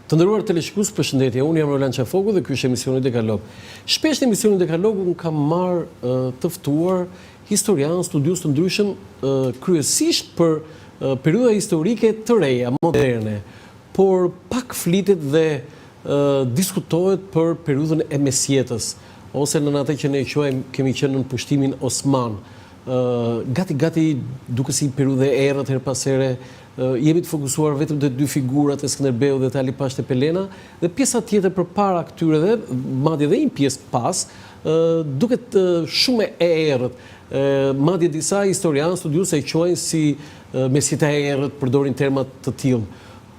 Të nderuar teleshikues, përshëndetje. Unë jam Roland Qafoku dhe ky është emisioni Dekalog. Shpesh në emisionin Dekalog unë kam marrë të ftuar historianë, studiues të ndryshëm, kryesisht për periudha historike të reja, moderne, por pak flitet dhe diskutohet për periudhën e mesjetës, ose në atë që ne quajmë, kemi qenë në pushtimin Osman. Gati duke si periudhë e errët her pas here, jemi të fokusuar vetëm te dy figurat e Skënderbeu dhe Tali Pashte Pelena, dhe pjesa tjetër përpara këtyre dhe madje edhe një pjesë pas, duket shumë e errët. Madje disa historianë, studiues e quajnë si mesjeta e errët, përdorin terma të tillë.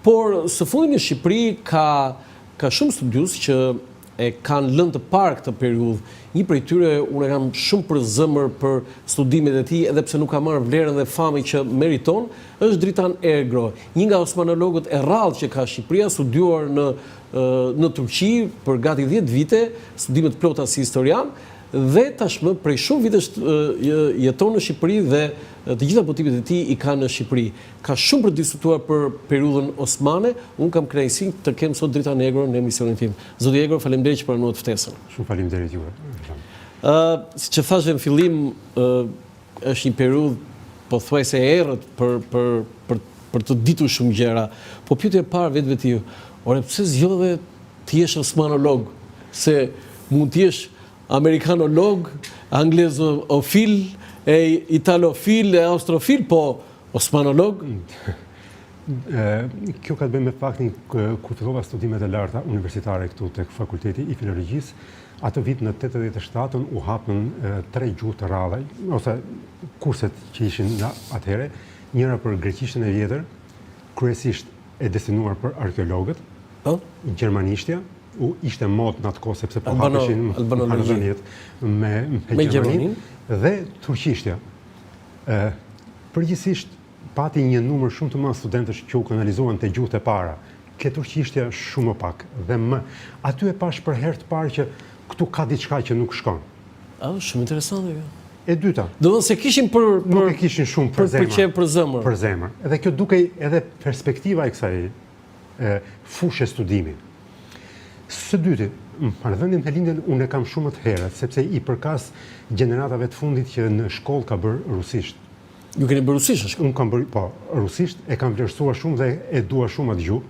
Por së fundi në Shqipëri ka shumë studiues që e kanë lënë të parë këtë periudhë. Një prej tyre unë kam shumë për zemër për studimet e tij, edhe pse nuk ka marrë vlerën dhe famën që meriton, është Dritan Ergro, një nga osmanologët e rrallë që ka Shqipëria, studiuar në Turqi për gati 10 vite, studimet plota si historian, dhe tashmë prej shumë vitesh jeton në Shqipëri dhe të gjitha botimet e tij i ka në Shqipëri. Ka shumë për diskutuar për periudhën osmane. Unë kam kënaqësinë të kem sot Dritan Ergro në emisionin tim. Zoti Ergro, faleminderit që pranuat ftesën. Shumë faleminderit juve. Siç e thashë në fillim, është një periudhë pothuajse e errët për të ditur shumë gjëra. Po pyetja e parë vetëve ti, ore pse zgjodhe të jesh osmanolog? Se mund të jesh amerikanolog, anglezofil, italofil, austrofil, po osmanolog? Kjo ka të bëjë me faktin kur fillova studimet e larta universitare këtu tek Fakulteti i Filologjisë, atë vit në 87-ën u hapën 3 gjuhë të rralla, ose kurset që ishin atëherë, njëra për greqishtën e vjetër, kryesisht e destinuar për arkeologët, gjermanishtja, ishte mod në atë kohë sepse po hapeshin albaniet me Gjermaninë, dhe turqishtja. Përgjithsisht pati një numër shumë të madh studentësh që u kanalizuan te gjuhët e para. Ke turqishtja shumë më pak dhe aty e pash për herë të parë që këtu ka diçka që nuk shkon. Shumë interesante kjo. E dyta. Do të thonë se kishin nuk e kishin shumë për zemër. Për zemër. Edhe kjo dukej edhe perspektiva e kësaj fushë studimi. Së dyti, marrëdhënien me lindjen unë e kam shumë të herët, sepse i përkas gjeneratave të fundit që në shkollë ka bërë rusisht. Ju keni bërë rusisht? Unë kam bërë, po, rusisht, e kam vlerësuar shumë dhe e dua shumë atë gjuhë.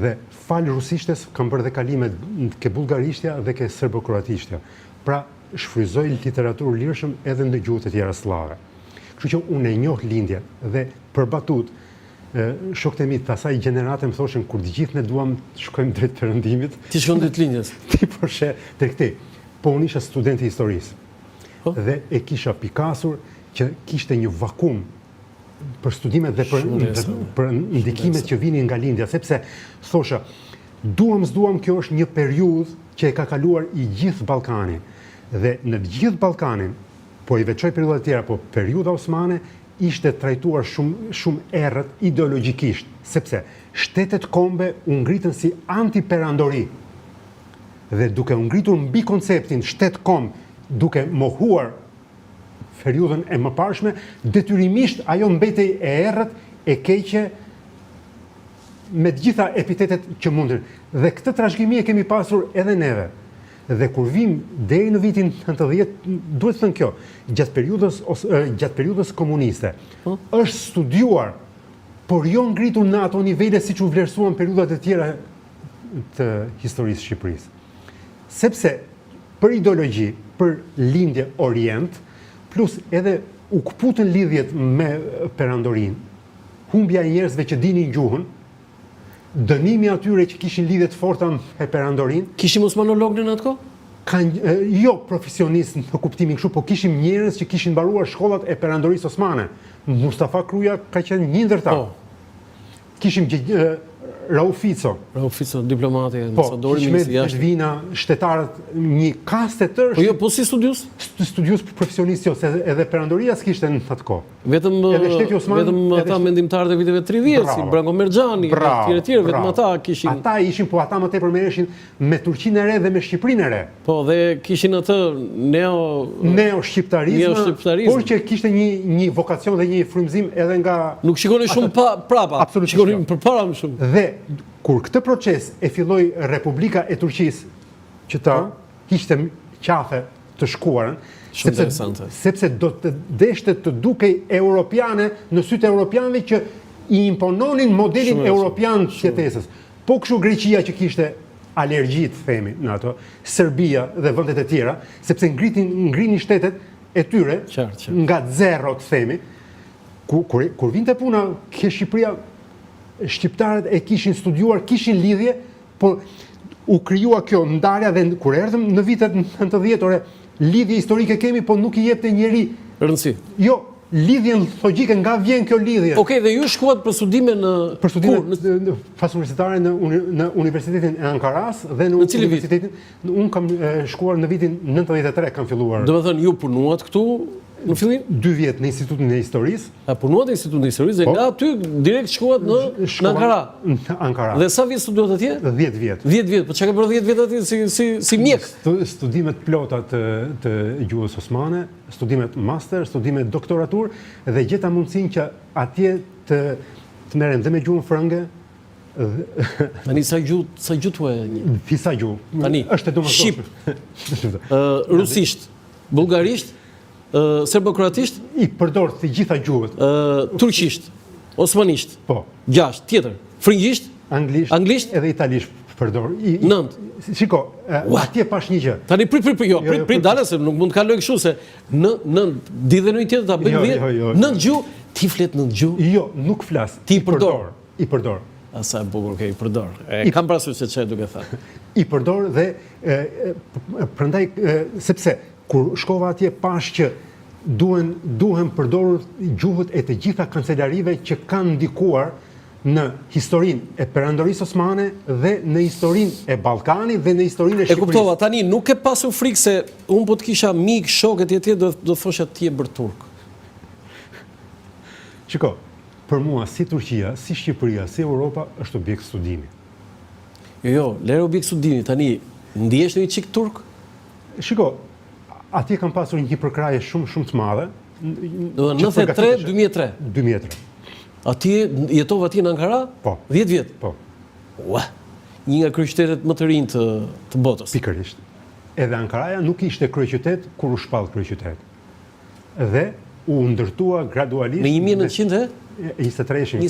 Dhe fal rusishtes kam bërë dhe kalime ke bullgarishtja dhe ke serbo-kroatishtja. Pra, shfryzoj literaturë lirshëm edhe në gjuhët e tjera slave. Kështu që unë e njoh lindjen dhe për batut, shokët e mi të asaj gjenerate më thoshin kur të gjithë ne duam të shkojmë drejt perëndimit. Ti shkon drejt lindjes. Ti përshë drejt këtij. Po unë isha student i historisë. Dhe e kisha pikasur që kishte një vakum për studimet dhe për ndikimet që vinin nga lindja, sepse thosha, s'duam, kjo është një periudhë që e ka kaluar i gjithë Ballkani. Dhe në gjithë Ballkanin, po i veçoj periudha të tjera, po periudha osmane ishte trajtuar shumë errët ideologjikisht, sepse shtetet kombe u ngritën si anti-perandori. Dhe duke u ngritur mbi konceptin shtet komb, duke mohuar periudhën e mëparshme, detyrimisht ajo mbetej e errët, e keqe, me të gjitha epitetet që mundin. Dhe këtë trashëgimi e kemi pasur edhe neve. Dhe kur vim deri në vitin 90, duhet të thënë kjo, gjatë periudhës komuniste, është studiuar, por jo ngritur në ato nivele siç u vlerësuan periudhat e tjera të historisë Shqipërisë. Sepse për ideologji, për lindje orient, plus edhe u kputën lidhjet me perandorinë, humbja e njerëzve që dinin gjuhën, dënimi atyre që kishin lidhje të forta me perandorinë. Kishim osmanolog në atë kohë? Jo profesionist në kuptimin kështu, po kishim njerëz që kishin mbaruar shkollat e perandorisë osmane. Mustafa Kruja ka qenë një ndër ta. Kishim Rauf Fico, diplomati, ambasadori i ministrisë jashtë. Vina, shtetarët, një kastë tërë. Po jo, po si studius? Studius profesionist, jo, se edhe perandoria s'kishte në atë kohë. Vetëm ata mendimtarët e viteve 30, si Branko Merxhani, tjerë, vetëm ata kishin. Ata ishin, po ata më tepër merreshin me Turqinë e Re dhe me Shqipërinë e Re. Po, dhe kishin atë neo-shqiptarizëm, por që kishte një vokacion dhe një frymëzim edhe nga. Nuk shikonin shumë prapa. Absolutisht. Shikonin përpara më shumë. Dhe kur këtë proces e filloi Republika e Turqisë që ta hiqte qafe të shkuarën, sepse do të deshte të dukej europiane në sytë europianëve që i impononin modelin europian të jetesës. Po kështu Greqia që kishte alergjit, themi, në ato, Serbia dhe vendet e tjera, sepse ngrini shtetet e tyre nga zero, të themi, kur vinte puna ke Shqipëria, shqiptarët e kishin studiuar, kishin lidhje, por u krijua kjo ndarja dhe kur erdhëm në vitet 90-ore, lidhje historike kemi, po nuk i jepte njeri rëndësi. Jo, lidhjen logjike, nga vjen kjo lidhje. Okej, dhe ju shkuat për studime në për studime pas universitare në Universitetin e Ankaras dhe në Universitetin unë kam shkuar në vitin 93 kam filluar. Do të thënë ju punuat këtu në fillim? 2 vjet në Institutin e Historisë. Punuat në Institutin e Historisë dhe nga aty direkt shkuat në Ankara. Në Ankara. Dhe sa vjet studuat atje? 10 vjet. 10 vjet. Po çka ke bërë 10 vjet atje si mjek? Studimet plota të gjuhës osmane, studimet master, studimet doktoratur dhe gjeta mundësinë që atje të merrem dhe me gjuhën frënge. Tani sa gjuhë tuaj? Disa gjuhë. Tani është e domosdoshme. Shqip, rusisht, bullgarisht, serbokroatisht, i përdor të gjitha gjuhët. Turqisht, osmanisht. Po. 6 tjetër. Frëngjisht, anglisht edhe italisht përdor. 9. Shiko, atje pash një gjë. Tani prit dala se nuk mund të kaloj kështu se në di dhe në një tjetër ta bëjmë 10. 9 gjuhë, ti flet 9 gjuhë? Jo, nuk flas. Ti përdor. I përdor. Sa e bukur ke i përdor. Kam parasysh se çfarë duke thënë. I përdor dhe prandaj sepse kur shkova atje pash që duhen përdorur gjuhët e të gjitha kancelarive që kanë ndikuar në historinë e perandorisë osmane dhe në historinë e Ballkanit dhe në historinë e Shqipërisë. E kuptova, tani nuk e pasur frikë se unë po të kisha mik, shok e tjetër do thosha ti je bër turk. Shiko, për mua si Turqia, si Shqipëria, si Europa është objekt studimi. Jo, lere objekt studimi, tani ndihesh një çik turk? Shiko, atje kam pasur një përkraje shumë të madhe. Do 93-2003. 2003. Atje jetova atje në Ankara? Po. 10 vjet. Po. Ua. Një nga kryeqytetet më të rinj të botës. Pikërisht. Edhe Ankaraja nuk ishte kryeqytet kur u shpall kryeqytet. Dhe u ndërtua gradualisht në 1900 23-shin.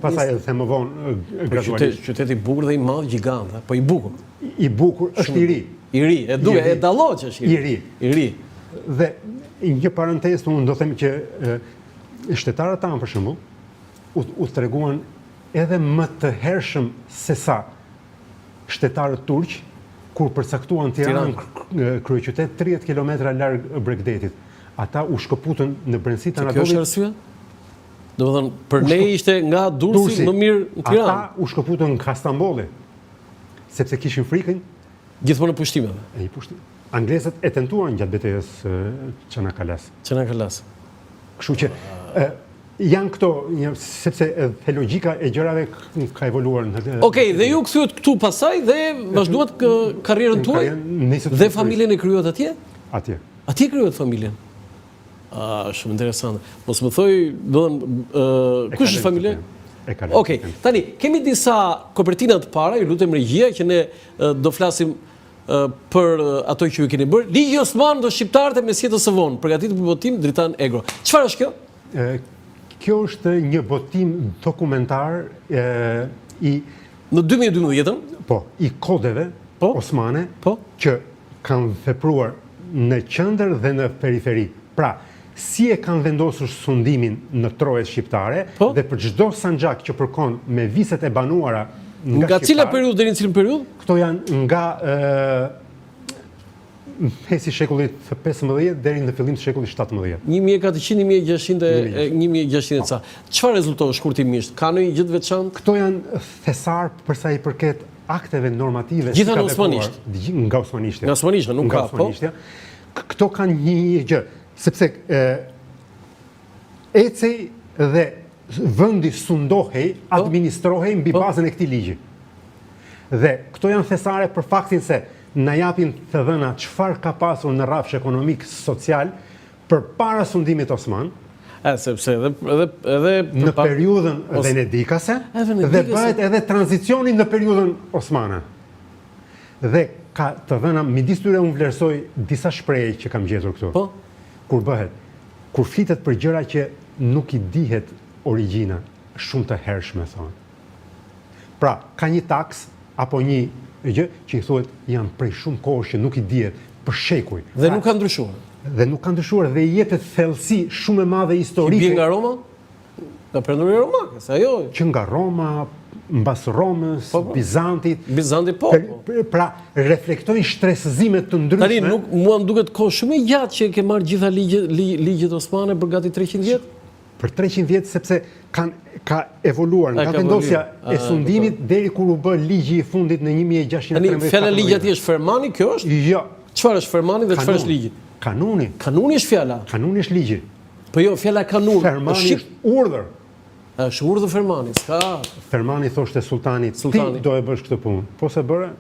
Pastaj edhe më vonë gradualisht. Qyteti i bukur dhe i madh, gjigant, po i bukur. I bukur, është i ri. I ri, e dallo që është i ri. I ri. Dhe një parantezë unë do them që shtetarët tanë për shembull u treguan edhe më të hershëm se sa shtetarët turq kur përcaktuan Tiranë kryeqytet 30 kilometra larg Bregdetit. Ata u shkëputën në brendësitë Anatolit. Kjo është arsye? Domethënë për ne ishte nga Durrësi më mirë në Tiranë. Ata u shkëputën nga Stambolli sepse kishin frikën gjithmonë pushtimeve. Anglezët e tentuan gjatë betejës Çanakkale-s. Kështu që janë këto, sepse e logjika e gjërave ka evoluar në... Okej, dhe ju kthyet këtu pasaj dhe vazhduat karrierën tuaj? Dhe familjen e krijuat atje? Atje. Atje krijuat familjen? Shumë interesante. Mos më thoj, kush është familja? Okej, tani, kemi disa kopertina të para, ju lutem regjia, që ne do flasim për ato që ju keni bërë. Ligji Osman dhe shqiptarët e mesjetës së vonë, përgatitur për botim Dritan Egro. Çfarë është kjo? Kjo është një botim dokumentar i... Në 2012-ën? Po, i kodeve osmane që kanë vepruar në qendër dhe në periferi. Pra, si e kanë vendosur sundimin në trojet shqiptare dhe për çdo sanxhak që përkon me viset e banuara nga cila periudhë deri në cilën periudhë? Këto janë nga mesi shekullit 15 deri në fillim të shekullit 17. 1400, 1600 ca. Çfarë rezultoi shkurtimisht? Ka ndonjë gjë të veçantë? Këto janë thesar për sa i përket akteve normative. Gjitha në osmanisht? Nga osmanishtja. Nga osmanishtja, nuk ka, po? Këto kanë një gjë, sepse ecej dhe vendi sundohej, administrohej mbi bazën e këtij ligji. Dhe këto janë thesare për faktin se na japin të dhëna çfarë ka pasur në rrafsh ekonomik, social përpara sundimit osman. Sepse edhe në periudhën venedikase dhe bëhet edhe tranzicioni në periudhën osmane. Dhe ka të dhëna, midis tyre unë vlerësoj disa shprehje që kam gjetur këtu. Po? Kur flitet për gjëra që nuk i dihet origjina, shumë të hershme thonë. Pra, ka një taks apo një gjë që i thuhet janë prej shumë kohësh që nuk i dihet për shekuj. Dhe nuk ka ndryshuar. Dhe nuk ka ndryshuar dhe i jepet thellësi shumë e madhe historike. Bie nga Roma? Nga Perandoria romake, se ajo. Që nga Roma, mbas Romës, Bizantit. Bizanti po. Pra, reflektojnë shtresëzime të ndryshme. Tani, mua më duket kohë shumë e gjatë që ke marrë gjitha ligjet osmane për gati 300 vjet? Për 300 vjet, sepse ka evoluar nga vendosja e sundimit deri kur u bë ligji i fundit në 1613. Tani, fjala ligji atij është fermani, kjo është? Jo. Çfarë është fermani dhe çfarë është ligji? Kanuni. Kanuni është fjala. Kanuni është ligji. Po jo, fjala kanun. Fermani është urdhër. Është urdhë fermani, s'ka. Fermani thoshte sultanit, ti do e bësh këtë punë. Po se bëre?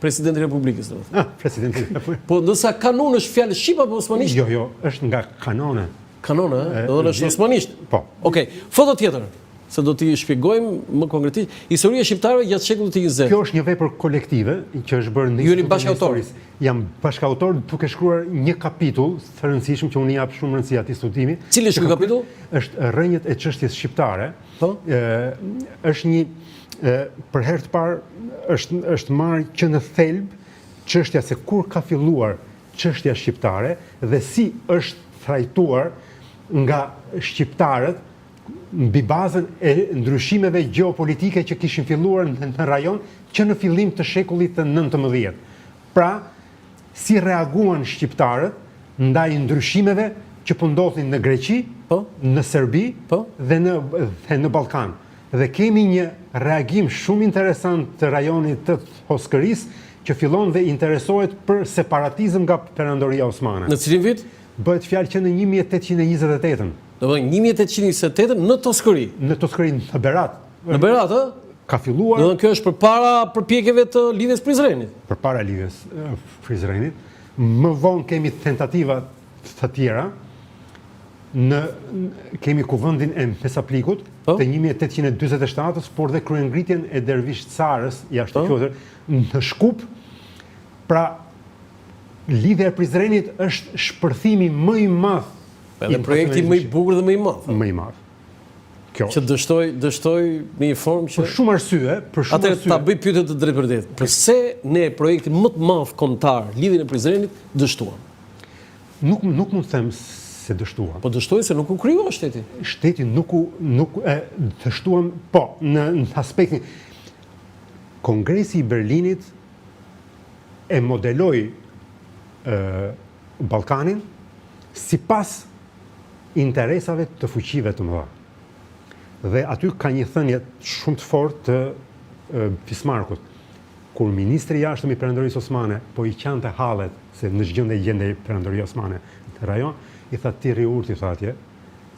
Presidenti i Republikës, do të thotë. Presidenti i Republikës. Po ndërsa kanun është fjalë shqip apo osmanisht? Jo, është nga kanone. Kanone, do të është osmanisht. Po. Okej, foto tjetër. Se do t'i shpjegojmë më konkretisht historia shqiptare gjatë shekullit të 20. Kjo është një vepër kolektive që është bërë në Jeni bashkëautor. Jam bashkëautor duke shkruar një kapitull të rëndësishëm që unë jap shumë rëndësi atij studimi. Cili është ky kapitull? Është rrënjët e çështjes shqiptare. Po. Është një për herë të parë është marrë që në thelb çështja se kur ka filluar çështja shqiptare dhe si është trajtuar nga shqiptarët mbi bazën e ndryshimeve gjeopolitike që kishin filluar në rajon që në fillim të shekullit të 19. Pra, si reaguan shqiptarët ndaj ndryshimeve që po ndodhin në Greqi, në Serbi dhe në Ballkan. Dhe kemi një reagim shumë interesant të rajonit të Hoskërisë që fillon dhe interesohet për separatizëm nga Perandoria Osmane. Në cilin vit? Bëhet fjalë që në 1828. Do të thonë 1828 në Toskëri. Në Toskëri, në Berat. Në Berat, ë? Ka filluar. Do të thonë kjo është përpara përpjekjeve të lidhjes Prizrenit. Përpara lidhjes Prizrenit. Më vonë kemi tentativa të tjera. Kemi kuvendin e Mesaplikut të 1847-s, por dhe kryengritjen e Dervish Carës jashtë Qotër në Shkup. Pra, lidhja e Prizrenit është shpërthimi më i madh. Edhe projekti më i bukur dhe më i madh. Më i madh. Kjo. Që dështoj në një formë që për shumë arsye, Atë ta bëj pyetje të drejtpërdrejtë. Pse ne projektin më të madh kombëtar, lidhjen e Prizrenit, dështuam? Nuk mund të them se dështuam. Po dështoi se nuk u krijua shteti. Shteti nuk e dështuam, po, në aspektin Kongresi i Berlinit e modeloi Ballkanin sipas interesave të fuqive të mëdha. Dhe aty ka një thënie shumë të fortë të Bismarckut. Kur ministri i jashtëm i Perandorisë Osmane po i qante hallet se në ç'gjendje gjendej Perandoria Osmane në rajon, i tha ti rriurt, i tha atje,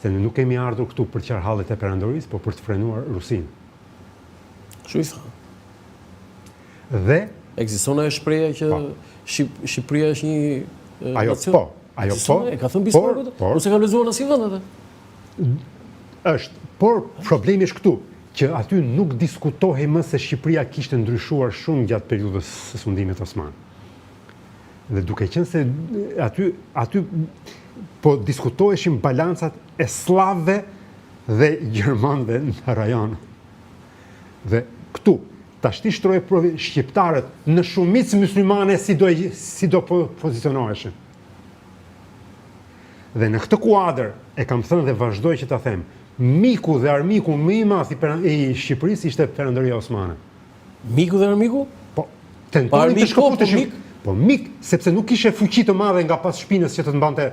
se ne nuk kemi ardhur këtu për të qarë hallet e Perandorisë, por për të frenuar Rusinë. Kështu i tha. Dhe ekziston ajo shprehja që Shqipëria është një nacion. Ajo po. E ka thënë Bismarcku, ose ka lexuar në asnjë vend atë? Është, por problemi është këtu, që aty nuk diskutohej më se Shqipëria kishte ndryshuar shumë gjatë periudhës së sundimit osman. Dhe duke qenë se aty po diskutoheshin balancat e slavëve dhe gjermanëve në rajon. Dhe këtu tashti shtroi shqiptarët në shumicë myslimane si do pozicionoheshin. Dhe në këtë kuadër e kam thënë dhe vazhdoj që ta them, miku dhe armiku më i madh i Shqipërisë ishte Perandoria Osmane. Miku dhe armiku? Po, tentonin të shkëputeshin. Po mik, sepse nuk kishe fuqi të madhe nga pas shpinës që të mbante.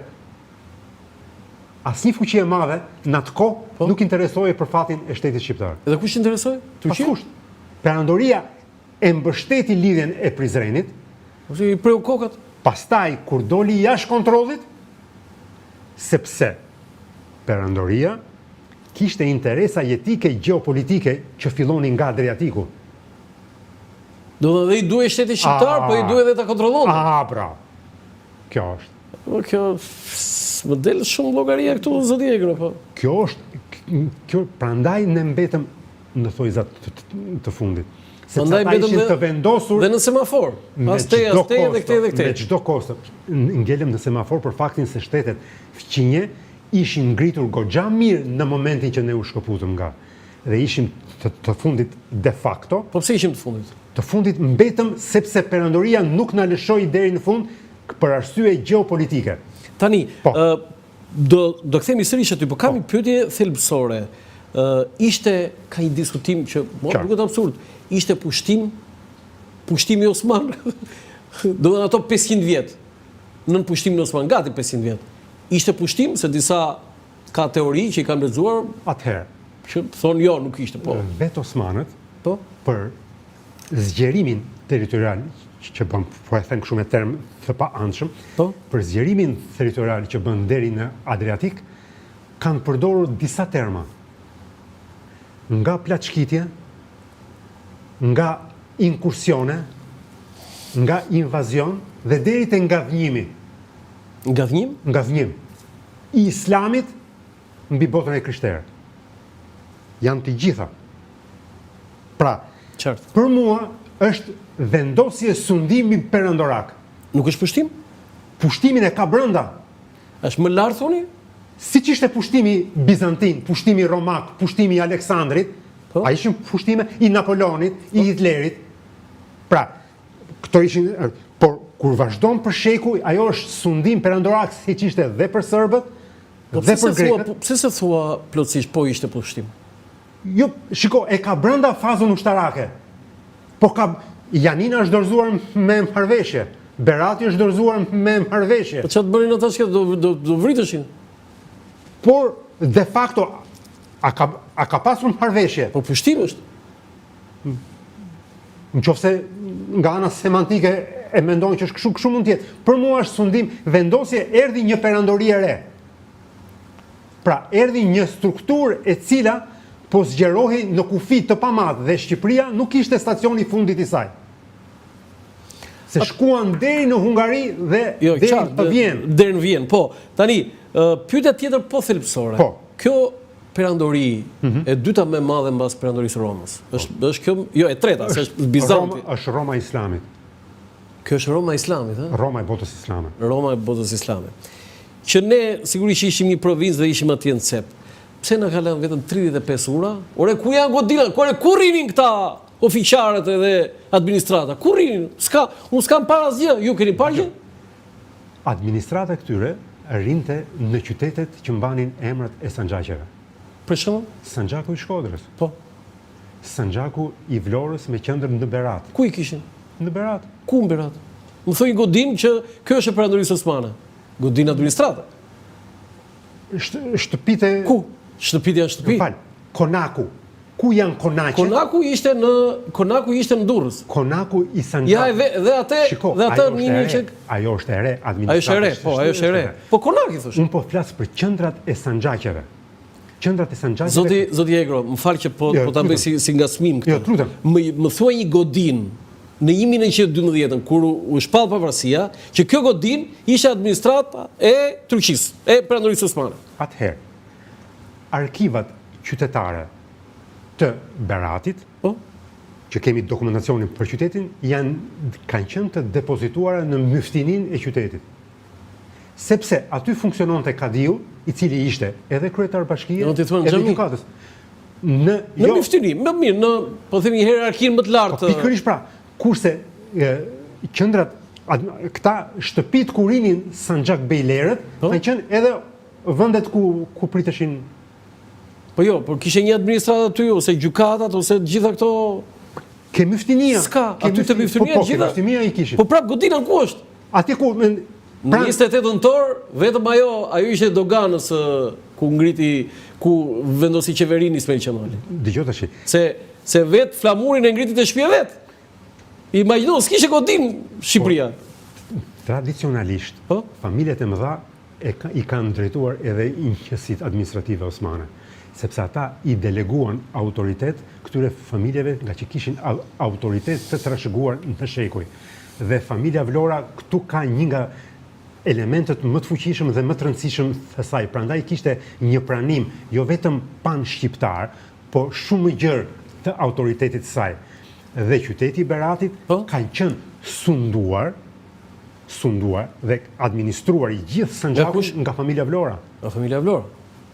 Asnjë fuqi e madhe në atë kohë nuk interesoi për fatin e shtetit shqiptar. Edhe kush interesoi? Turqia. Perandoria e mbështeti lidhjen e Prizrenit. Ose i preu kokat. Pastaj kur doli jashtë kontrollit, sepse Perandoria kishte interesa jetike gjeopolitike që fillonin nga Adriatiku. Do të dhe i duhet shteti shqiptar, po i duhet edhe ta kontrollon. Bravo. Kjo është. Kjo më del shumë llogaria këtu zoti Egro, po. Kjo prandaj ne mbetëm në thojzat të fundit. Sepse Prandaj ata ishin mbetëm të vendosur dhe në semafor. As te dhe këte. Me çdo kosto. Ngelëm në semafor për faktin se shtetet fqinje ishin ngritur goxha mirë në momentin që ne u shkëputëm nga. Dhe ishim të fundit de facto. Po pse ishim të fundit? Të fundit mbetëm sepse perandoria nuk na lëshoi deri në fund për arsye gjeopolitike. Tani, do kthehemi sërish aty, po kam një pyetje thelbësore. Ishte ka një diskutim që më duket absurd. Ishte pushtimi Osman. Do të ato 500 vjet. Nën pushtimin Osman, gati 500 vjet. Ishte pushtim se disa ka teori që i kanë lexuar atëherë që thonë jo, nuk ishte, po. Vetë Osmanët po për zgjerimin territorial që bën, po e them kështu me term të paanshëm, për zgjerimin territorial që bën deri në Adriatik, kanë përdorur disa terma. Nga plaçkitje, nga inkursione, nga invazion dhe deri te ngavnjimi. Ngavnjim? Ngavnjim. I Islamit mbi botën e krishterë. Janë të gjitha. Pra, për mua është vendosje sundimi perandorak. Nuk është pushtim? Pushtimin e ka brenda. Është më lart thoni? Siç ishte pushtimi bizantin, pushtimi romak, pushtimi i Aleksandrit, a ishin pushtime i Napoleonit, i Hitlerit. Pra, këto ishin, por kur vazhdon për shekuj, ajo është sundim perandorak siç ishte dhe për serbët, dhe për grekët. Pse se thua plotësisht po ishte pushtim? Jo, shiko, e ka brenda fazën ushtarake. Po Janina është dorëzuar me marrëveshje, Berati është dorëzuar me marrëveshje. Po çfarë bënin ata që do vriteshin? Por de facto a ka pasur marrëveshje. Po pushtim është. Nëse nga ana semantike e mendojnë që është kështu mund të jetë. Për mua është sundim, vendosje, erdhi një perandori e re. Pra, erdhi një strukturë e cila po zgjerohej në kufi të pamadh dhe Shqipëria nuk ishte stacioni i fundit i saj. Se shkuan deri në Hungari dhe deri në Vjenë. Deri në Vjenë, po. Tani, pyetja tjetër po thelbësore. Po. Kjo perandori e dyta më e madhe mbas perandorisë Romës. Është kjo, jo e treta, se është Bizanti. Është Roma e Islamit. Kjo është Roma e Islamit, ha? Roma e botës islame. Roma e botës islame. Që ne sigurisht ishim një provincë dhe ishim atje në cep. Pse na ka lënë vetëm 35 ura? Ore ku janë godinat? Ku rinin këta ofiçarët edhe administrata? Ku rinin? Unë s'kam para asgjë. Ju keni parë gjë? Administrata këtyre rinte në qytetet që mbanin emrat e sanxhaqeve. Për shembull? Sanxhaku i Shkodrës. Po. Sanxhaku i Vlorës me qendër në Berat. Ku i kishin? Në Berat. Ku në Berat? Më thoi godin që kjo është e perandorisë osmane. Godin administrata. Shtëpite... Ku? Shtëpit janë shtëpi? Fal, Konaku. Ku janë Konaqe? Konaku ishte në Durrës. Konaku i Sanxhakut. Ja, dhe atë një që... Ajo është e re, ajo është e re, po, ajo është e re. Po Konaki thosh. Unë po flas për qendrat e sanxhaqeve. Qendrat e sanxhaqeve. Zoti Egro, më fal që po ta bëj si ngacmim këtë. Jo, lutem. Më thuaj një godin në 1912, kur u shpall pavarësia, që kjo godin ishte administrata e Turqisë, e perandorisë osmane. Atëherë, arkivat qytetare të Beratit, që kemi dokumentacionin për qytetin, kanë qenë të depozituara në myftinin e qytetit. Sepse aty funksionon të Kadiu, i cili ishte edhe kryetar bashkie, edhe gjykatës. Në myftini, më mirë, po themi një hierarkinë më të lartë. Pikërisht pra, kurse qendrat, këta shtëpit ku rinin Sanxhak Bejlerët, kanë qenë edhe vendet ku priteshin. Po jo, por kishe një administratë aty, ose gjykatat, ose gjitha këto... Ke myftinia. S'ka, aty të myftinia gjitha. Po, ke myftinia i kishin. Po prap godina ku është? Ati ku... Në 28 nëntor, vetëm ajo ishte doganës ku vendosi qeverini Ismail Qemali. Dëgjoj tash. Se vetë flamurin e ngritit e shtëpia vetë. Imagjino, s'kishe godin Shqipëria. Tradicionalisht, familjet e mëdha i kanë drejtuar edhe inqësit administrative osmane. Sepse ata i deleguan autoritet këtyre familjeve nga që kishin autoritet të trashëguar në shekuj. Dhe familja Vlora këtu ka një nga elementet më të fuqishëm dhe më të rëndësishëm të saj. Prandaj kishte një pranim jo vetëm pan-shqiptar, po shumë më gjerë të autoritetit të saj. Dhe qyteti i Beratit kanë qenë sunduar dhe administruar i gjithë Sanxhaku nga familja Vlora. Nga familja Vlora.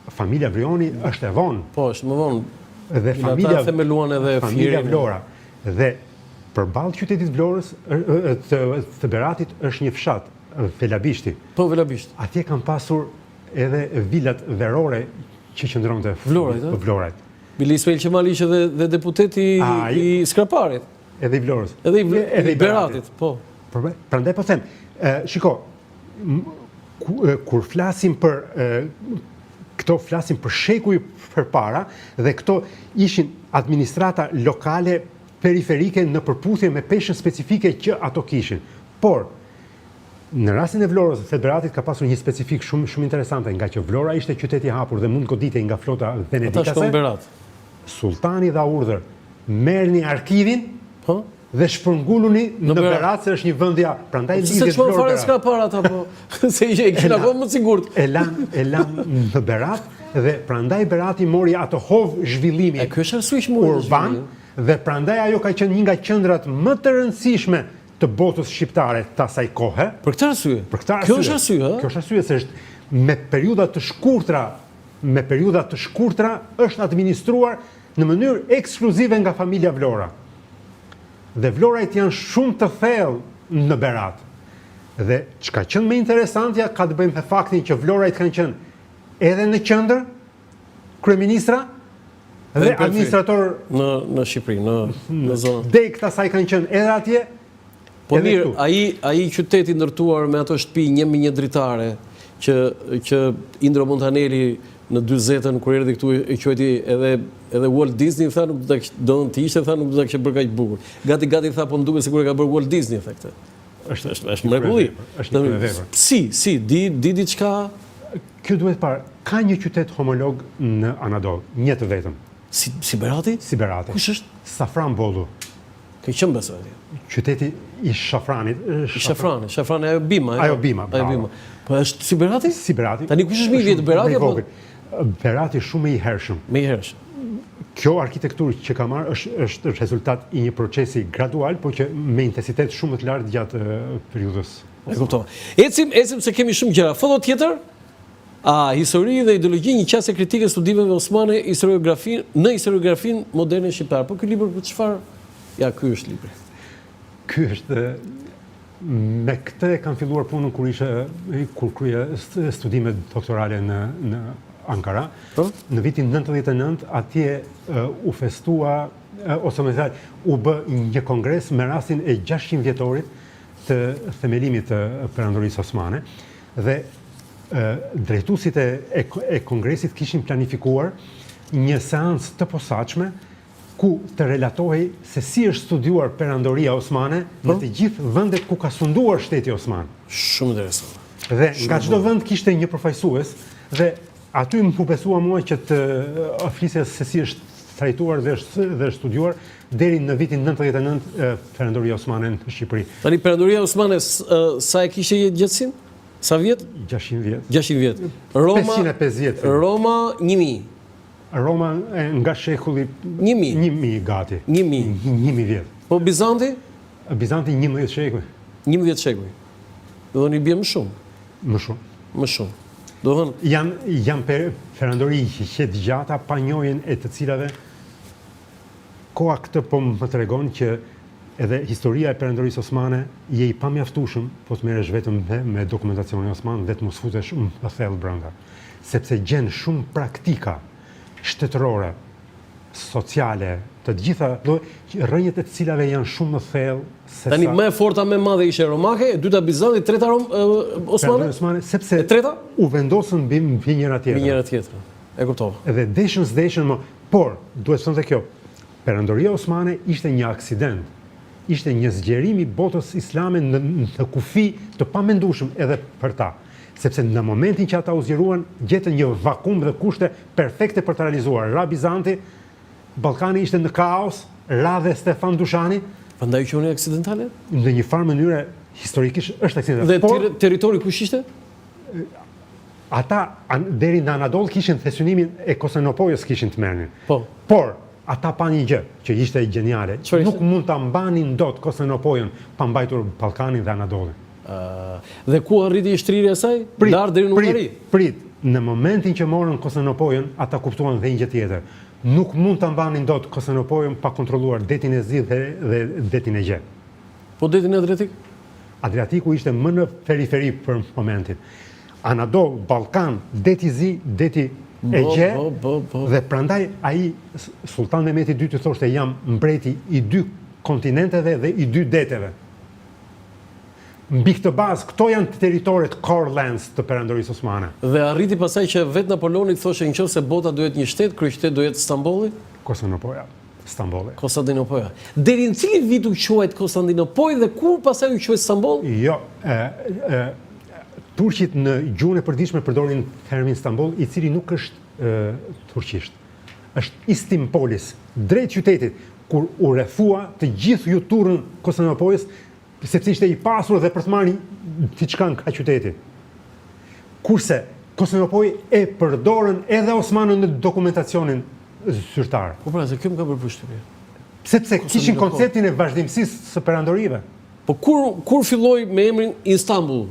Familja Vrioni është e vonë. Po, është më vonë. Dhe familja themeluan edhe familja Vlora. Dhe përballë qytetit Vlorës të Beratit është një fshat, Velabishti. Po, Velabishti. Atje kanë pasur edhe vilat verore që qëndronte Vlorajt. Bili Ismail Qemali që dhe deputeti i Skraparit. Edhe i Vlorës. Edhe i Beratit, po. Prandaj po them, shiko, kur flasim për këto flasim për shekuj përpara dhe këto ishin administrata lokale periferike në përputhje me peshën specifike që ato kishin. Por në rastin e Vlorës dhe Beratit ka pasur një specifik shumë interesante, nga që Vlora ishte qyteti hapur dhe mund goditej nga flota venedikase. Sultani dha urdhër, merrni arkivin dhe shpërnguluni në Berat se është një vendja, prandaj lidhjet Vlorë. Se çfarë fare s'ka para ata po? Se e kishin akoma më të sigurt. E lan në Berat dhe prandaj Berati mori atë hov zhvillimi urban dhe prandaj ajo ka qenë një nga qendrat më të rëndësishme të botës shqiptare të asaj kohe. Për këtë arsye. Kjo është arsye, ha? Kjo është arsye se është me periudha të shkurtra është administruar në mënyrë ekskluzive nga familja Vlora. Dhe Vlorajt janë shumë të thellë në Berat. Dhe çka qenë më interesantja ka të bëjë me faktin që Vlorajt kanë qenë edhe në qendër kryeministra dhe administrator në Shqipëri, në zonë. Dek të asaj kanë qenë edhe atje. Po mirë, ai qyteti ndërtuar me ato shtëpi një me një dritare që Indro Montaneli në 40-ën kur erdhi këtu e quajti edhe Walt Disney, tha nuk do të ishte, tha nuk do ta kishte bërë kaq bukur. Gati tha po nduket sikur e ka bërë Walt Disney, tha këtë. Është mrekulli. Është një vepër. Si, di diçka. Kjo duhet parë, ka një qytet homolog në Anadol, një të vetëm. Si Berati? Si Berati. Kush është? Safran Bollu. Ke qenë besoj atje. Qyteti i Shafranit. Shafrani ajo Bima. Ajo Bima. Po është si Berati? Si Berati. Tani kush është më i vjetë, Berati apo? Berati shumë i hershëm. Më i hershëm. Kjo arkitekturë që ka marrë është rezultat i një procesi gradual, por që me intensitet shumë më të lartë gjatë periudhës. E kuptova. Ecim se kemi shumë gjëra. Foto tjetër? Histori dhe ideologji, një qasje kritike studimeve osmane në historiografin moderne shqiptare. Po ky libër për çfarë? Ja, ky është libri. Ky është me këtë e kam filluar punën kur krye studime doktorale në Ankara. Në vitin 99 atje u festua ose më thaj u bë një kongres me rastin e 600 vjetorit të themelimit të Perandorisë Osmane dhe drejtuesit e kongresit kishin planifikuar një seancë të posaçme ku të relatohej se si është studiuar Perandoria Osmane në të gjithë vendet ku ka sunduar shteti Osman. Shumë interesant. Dhe nga çdo vend kishte një përfaqësues dhe aty më besua mua që të flisja se si është trajtuar dhe studiuar deri në vitin 99 Perandoria Osmane në Shqipëri. Tani Perandoria Osmane sa e kishte gjatësinë? Sa vjet? 600 vjet. 600 vjet. 550. Roma 1000. Roma nga shekulli 1000 gati. 1000 vjet. Po Bizanti? Bizanti 11 shekuj. 11 shekuj. Do të thonë i bie më shumë. Më shumë. Do të thonë janë perandori që të gjata pa njohjen e të cilave koha këtë po më tregon që edhe historia e Perandorisë Osmane je i pamjaftueshëm, po të merresh vetëm me dokumentacionin osman, vetëm mos futesh më thellë brenda, sepse gjen shumë praktika shtetërore, sociale, të gjitha rrënjët e të cilave janë shumë më thellë. Tani më e forta më e madhe ishte Romake, e dyta Bizanti, e treta Osmane? Sepse u vendosën mbi njëra tjetra. E kuptova. Edhe deshën, por duhet të thonë kjo, Perandoria Osmane ishte një aksident. Ishte një zgjerim i botës islame në kufi të pamendueshëm edhe për ta. Sepse në momentin që ata u zgjeruan, gjetën një vakum dhe kushte perfekte për të realizuar. Ra Bizanti, Ballkani ishte në kaos, ra dhe Stefan Dushani. Prandaj quhen aksidentale? Në një farë mënyre historikisht është aksidente. Dhe territori kush ishte? Ata deri në Anadol kishin thesynimin e Konstantinopojës kishin të merrnin. Po. Por ata pa një gjë që ishte geniale. Nuk mund ta mbanin dot Konstantinopojën pa mbajtur Ballkanin dhe Anadolin. Dhe ku arriti shtrirja e saj? Lart deri në Hungari. Prit. Në momentin që morën Konstantinopojën, ata kuptuan dhe një gjë tjetër. Nuk mund ta mbanin dot Konstantinopojën pa kontrolluar detin e Zi dhe detin e Gje. Po detin e Adriatik? Adriatiku ishte më në periferi për momentin. Anadol, Ballkan, deti Zi, deti e Gje, dhe prandaj ai Sultan Mehmeti II thoshte jam mbreti i 2 kontinenteve dhe i 2 deteve. Mbi këtë bazë, këto janë territoret core lands të perandorisë osmane. Dhe arriti pasaj që vetë Napoleoni thoshte nëse bota duhet një shtet, kryeqytet duhet Stambolli? Konstantinopoja. Stambolli. Konstantinopoja. Deri në cilin vit u quajt Konstantinopojë dhe kur pasaj u quajt Stamboll? Jo, turqit në gjuhën e përditshme përdorin termin Stamboll, i cili nuk është turqisht. Është Istimpolis, drejt qytetit, kur u rrethua të gjithë juturën Konstantinopojës, sepse ishte i pasur dhe për të marrë diçka nga qyteti. Kurse Konstantinopojë e përdorën edhe osmanët në dokumentacionin zyrtar. Po pra, se kjo më ka bërë përshtypje. Sepse kishin konceptin e vazhdimësisë së perandorive. Po kur filloi me emrin Istanbul?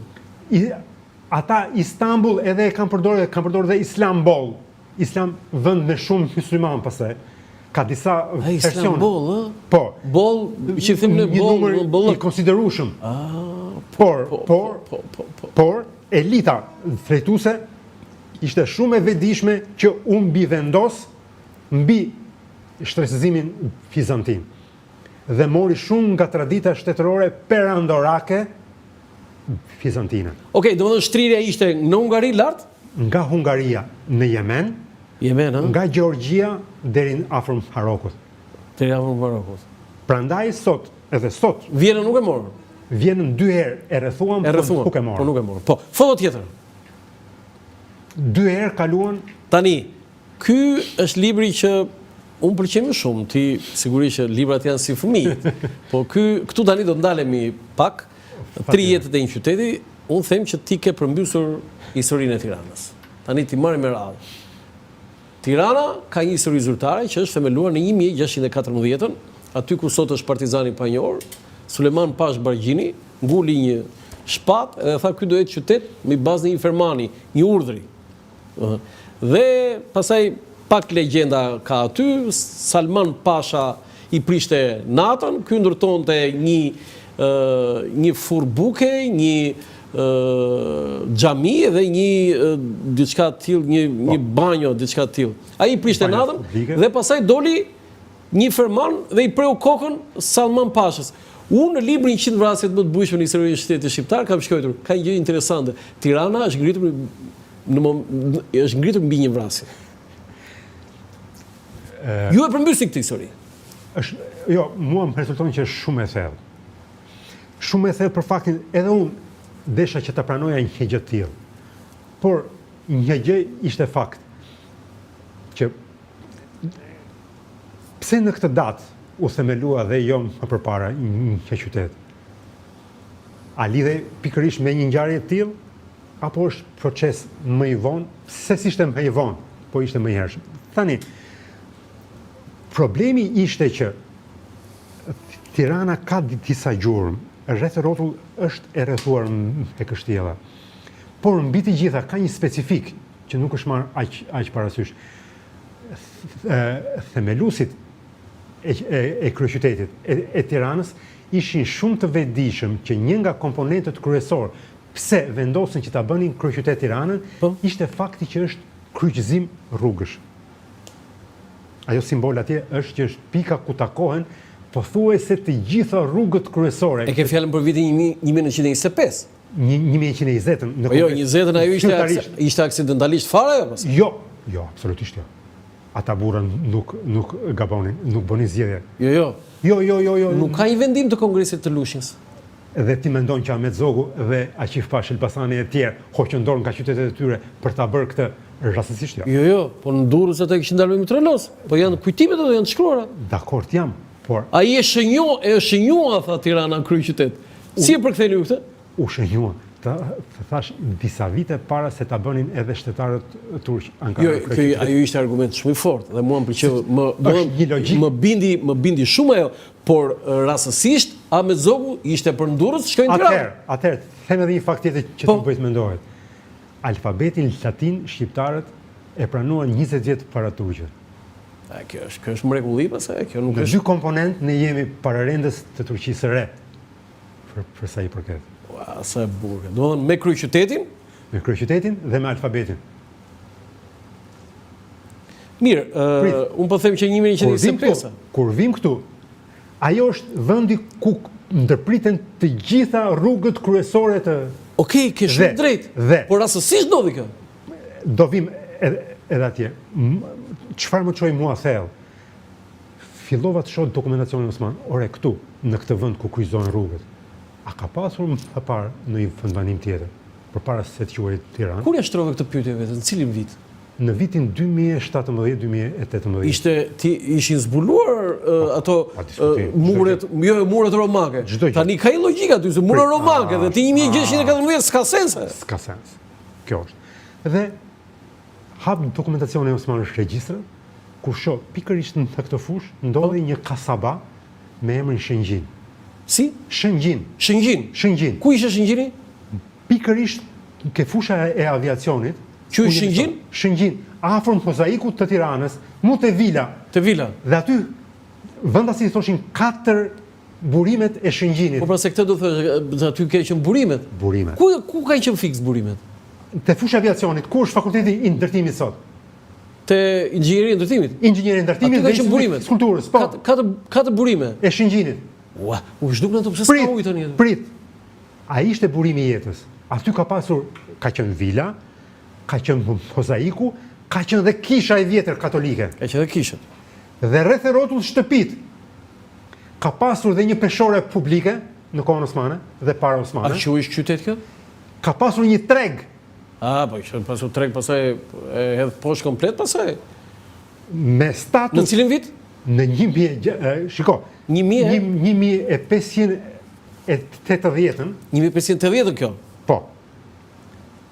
Ata Istanbul edhe kanë përdorur dhe Islambol. Islam vend me shumë musliman pastaj. Ka disa versione. Islambol, ë? Po. Boll, që them ne boll i konsiderueshëm. Por elita drejtuese ishte shumë e vetëdijshme që u mbivendos mbi shtrecizimin bizantin. Dhe mori shumë nga tradita shtetërore perandorake bizantine. Okej, domethënë shtrirja ishte në Hungari lart? Nga Hungaria në Yemen, nga Gjeorgjia deri afër Marokut. Deri afër Marokut. Prandaj edhe sot Vjenën nuk e morën. Vjenën 2 herë e rrethuan, por nuk e morën. Po nuk e morën. Po, foto tjetër. 2 herë kaluan. Tani, ky është libri që unë pëlqej më shumë, ti sigurisht që librat janë si fëmijë. Po këtu tani do të ndalemi pak, 3 jetët e një qyteti, unë them që ti ke përmbysur historinë e Tiranës. Tani ti marrim me radhë. Tirana ka një histori zyrtare që është themeluar në 1614, aty ku sot është Partizani pa një orë, Suleman Pash Bargjini nguli një shpatë edhe tha ky do jetë qytet me bazë një fermani, një urdhri. Dhe pastaj pak legjenda ka aty, Salman Pasha i prishte natën, ky ndërtonte një furbuke, një xhami dhe një diçka të tillë, një banjo, diçka të tillë. Ai prishte natën dhe pastaj doli një ferman dhe i preu kokën Salman Pashës. Unë në librin 100 vrasjet më të bujshme në historinë e shtetit shqiptar kam shkruar, ka një gjë interesante. Tirana është ngritur mbi një vrasje. Ju e përmbysni këtë histori? Jo, mua më rezulton që është shumë e thellë. Shumë e thellë për faktin edhe unë desha që ta pranoja një gjë të tillë. Por një gjë ishte fakt që pse në këtë datë u themelua dhe jo më përpara një qytet. A lidhe pikërisht me një ngjarje të tillë apo është proces më i vonë? Se si ishte më i vonë, po ishte më i hershëm. Tani, problemi ishte që Tirana ka disa gjurmë, rreth rrotull është e rrethuar me kështjella. Por mbi të gjitha ka një specifik që nuk është marrë aq parasysh. Themeluesit e kryeqytetit e Tiranës ishin shumë të vetëdijshëm që një nga komponentët kryesor pse vendosin që ta bënin kryeqytet Tiranën ishte fakti që është kryqëzim rrugësh. Ajo simbol atje është që është pika ku takohen pothuajse të gjitha rrugët kryesore. E ke fjalën për vitin 1925? 1920-ën. Jo, 20-ën ajo ishte aksidentalisht fare? Jo, absolutisht jo. Ata burra nuk gabonin, nuk bënin zgjedhje. Jo. Nuk ka një vendim të Kongresit të Lushnjës. Dhe ti mendon që Ahmet Zogu dhe Aqif Pash Elbasani e tjerë hoqën dorë nga qytetet e tyre për ta bërë këtë rastësisht jo. Jo, po në Durrës ata kishin dalë me Mitralos, po janë kujtimet ato janë të shkruara. Dakord jam, por ai është shënjua tha Tirana kryeqytet. Si e përktheni ju këtë? U shënjua. Të thash disa vite para se ta bënin edhe shtetarët turq Ankara. Jo, ajo ishte argument shumë i fortë dhe mua më pëlqeu, një logjik. më bindi shumë ajo, por rastësisht Ahmet Zogu ishte për Durrës, shkoi në Tiranë. Atëherë, them edhe një fakt tjetër që të bëjt mendohet. Alfabetin latin shqiptarët e pranuan 20 vjet para turqëve. Kjo është mrekulli pastaj, kjo nuk Në është. dy komponent ne jemi pararendës të Turqisë së re. Për sa i përket. Ua, sa e bukur. Do të thonë me kryeqytetin. Me kryeqytetin dhe me alfabetin. Mirë, unë po them që 1925. Kur vim këtu, ajo është vendi ku ndërpriten të gjitha rrugët kryesore të... Okej, ke shumë drejt. Por rastësisht ndodhi kjo. Do vim edhe atje. Çfarë më çoi mua thellë? Fillova të shoh dokumentacionin Osman. Ore këtu, në këtë vend ku kryqëzohen rrugët. A ka pasur më parë në një vendbanim tjetër, përpara se të quajë Tiranë? Kur ja shtrove këtë pyetje vetë? Në cilin vit? Në vitin 2017-2018. Ishin zbuluar ato muret romake. Tani ka i logjika aty, se muret romake dhe ti 1614 s'ka sens. S'ka sens. Kjo është. Dhe hap dokumentacionin e Osmanit regjistra, ku shoh pikërisht në këtë fushë ndodhi një kasaba me emrin Shëngjin. Si? Shëngjin. Shëngjin. Ku ishte Shëngjini? Pikërisht ke fusha e aviacionit. Që është Shëngjin? Shëngjin, afër mozaikut të Tiranës, mu te vila. Te vila. Dhe aty vendasi thoshin 4 burimet e Shëngjinit. Po pra se këtë do thosh aty ka qenë burimet. Burimet. Ku kanë qenë fiks burimet? Te fusha e aviacionit, ku është fakulteti i ndërtimit sot? Te inxhinieria e ndërtimit. Inxhinieria e ndërtimit dhe skulpturës, po. Katër burime e Shëngjinit. Ua, u zhduk në të pse s'ka ujë tani. Prit. Ai ishte burimi i jetës. Aty ka pasur, ka qenë vila, ka qenë mozaiku, ka qenë dhe kisha e vjetër katolike. Ka qenë dhe kisha. Dhe rreth e rrotull shtëpit. Ka pasur dhe një peshore publike në kohën osmane dhe para osmane. A quhesh qytet kjo? Ka pasur një treg. Po ishte pasur treg, pastaj e hedh poshtë komplet pastaj. Me status. Në cilin vit? Në 1000, shiko. 1580-ën. 1580 kjo? Po.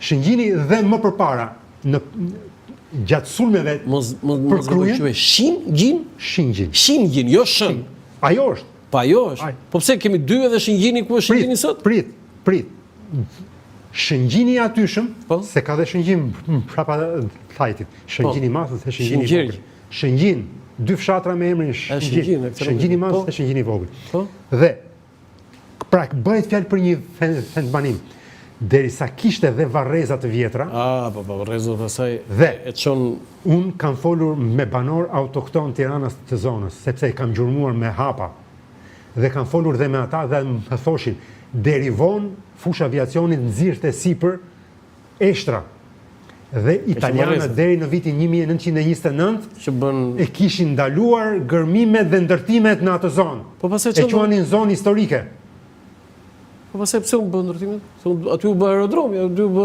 Shëngjini dhe më përpara, në gjatë sulmeve për krye. Shëngjin, jo shën. Ajo është. Pa ajo është. Po pse kemi dy edhe Shëngjini, ku është Shëngjini sot? Prit. Shëngjini atyshëm, se ka dhe Shëngjin prapa thajtit. Shëngjini masës dhe Shëngjini vogël. Shëngjin, 2 fshatra me emrin Shëngjin. Shëngjini masës dhe Shëngjini vogël. Dhe, pra, bëhet fjalë për një vendbanim. Derisa kishte dhe varreza të vjetra. Po, varreza pastaj e çon. Unë kam folur me banor autokton Tiranës të zonës, sepse i kam gjurmuar me hapa. Dhe kam folur dhe me ata dhe më thoshin, deri vonë fusha aviacionit nxirrte sipër Eshtra. Dhe italianët deri në vitin 1929 e kishin ndaluar gërmimet dhe ndërtimet në atë zonë. E quanin zonë historike. Po pastaj pse u bën ndërtimet? Aty u bë aerodromi, aty u bë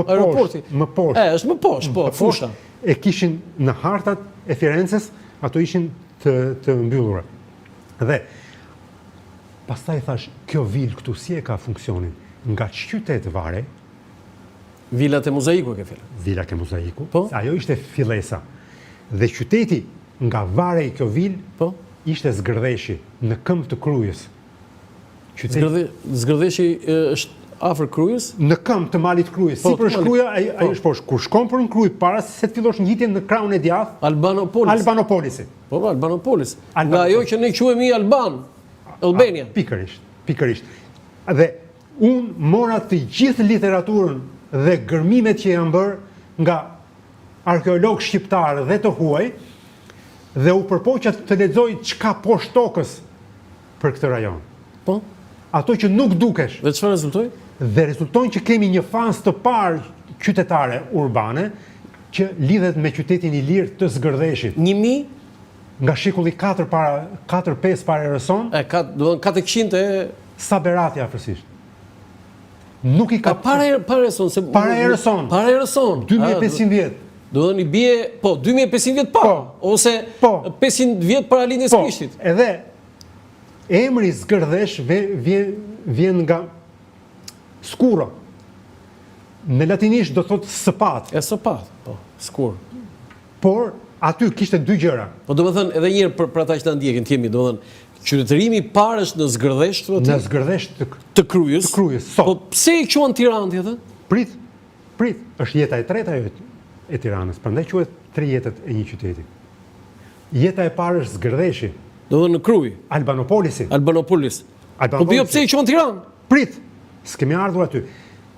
aeroporti. Më poshtë. Është më poshtë, po, fusha. E kishin në hartat e Firences, ato ishin të mbyllura. Dhe pastaj thash, kjo vilë këtu si e ka funksionin? Nga qytet vare. Vilat e mozaiku ke fjalë. Vilat e mozaiku. Ajo ishte fillesa. Dhe qyteti nga vare i kjo vilë ishte Zgërdheshi, në këmbë të Krujës. Zgërdheshi është afër Krujës? Në këmbë të malit Krujës. Si për shkruja, ai është poshtë. Kur shkon për në Krujë, para se të fillosh ngjitjen në krahun e djathtë, Albanopolisi. Po, Albanopolis. Nga ajo që ne quhemi Albania. Pikërisht. Dhe unë mora të gjithë literaturën dhe gërmimet që janë bërë nga arkeologë shqiptarë dhe të huaj, dhe u përpoqa të lexoj çka poshtë tokës për këtë rajon. Po? Ato që nuk dukesh. Dhe çfarë rezultoi? Dhe rezultojnë që kemi një fazë të parë qytetare urbane që lidhet me qytetin i lirë të Zgërdheshit. 1000 nga shekulli 4-5 para erëson. Do të 400 e Saberati afërsisht. Nuk i ka para erëson, se para erëson. 2500 vjet. Do të thonë i bie, 2500 vjet para, ose 500 vjet para lindjes Krishtit. Edhe emri Zgërdhesh vjen nga skuro. Në latinisht do thotë sëpat. Sëpat, po, skur. Por aty kishte dy gjëra. Po do të thënë edhe një herë për ata që ta ndjekin themi, do të thënë qytetërimi i parë është në Zgërdhesh, në Zgërdhesh të Kryes. Të Kryes, sot. Po pse i quhen Tiranë atë? Prit, është jeta e treta e Tiranës, prandaj quhet 3 jetët e një qyteti. Jeta e parë është Zgërdheshi. Do të thënë në Kryj. Albanopolis. Po bio pse i quhen Tiranë? Prit, s'kemi ardhur aty.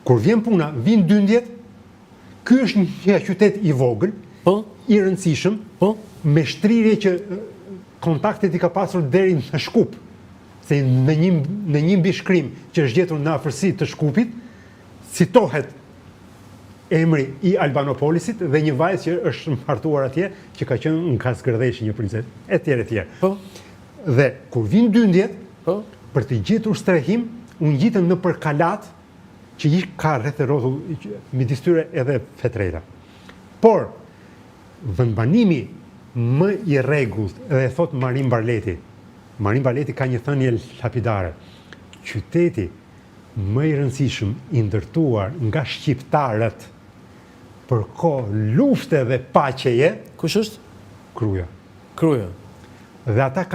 Kur vjen puna, vin 12, ky është një qytet i vogël, i rëndësishëm, me shtrirje që kontaktet i ka pasur deri në Shkup, se në një mbishkrim që është gjetur në afërsi të Shkupit, citohet emri i Albanopolisit dhe një vajzë që është martuar atje, që ka qenë nga Zgërdheshi, një princesë, etj. Dhe kur vin 12, për të gjetur strehim, unë gjitëm në për kalat, që ka rreth e rrothull midis tyre edhe fetreta. Por, vendbanimi më i rregullt, dhe thot Marin Barleti. Marin Barleti ka një thënie lapidare. Qyteti më i rëndësishëm i ndërtuar nga shqiptarët për kohë lufte dhe paqeje. Kush është? Kryja. Dhe ata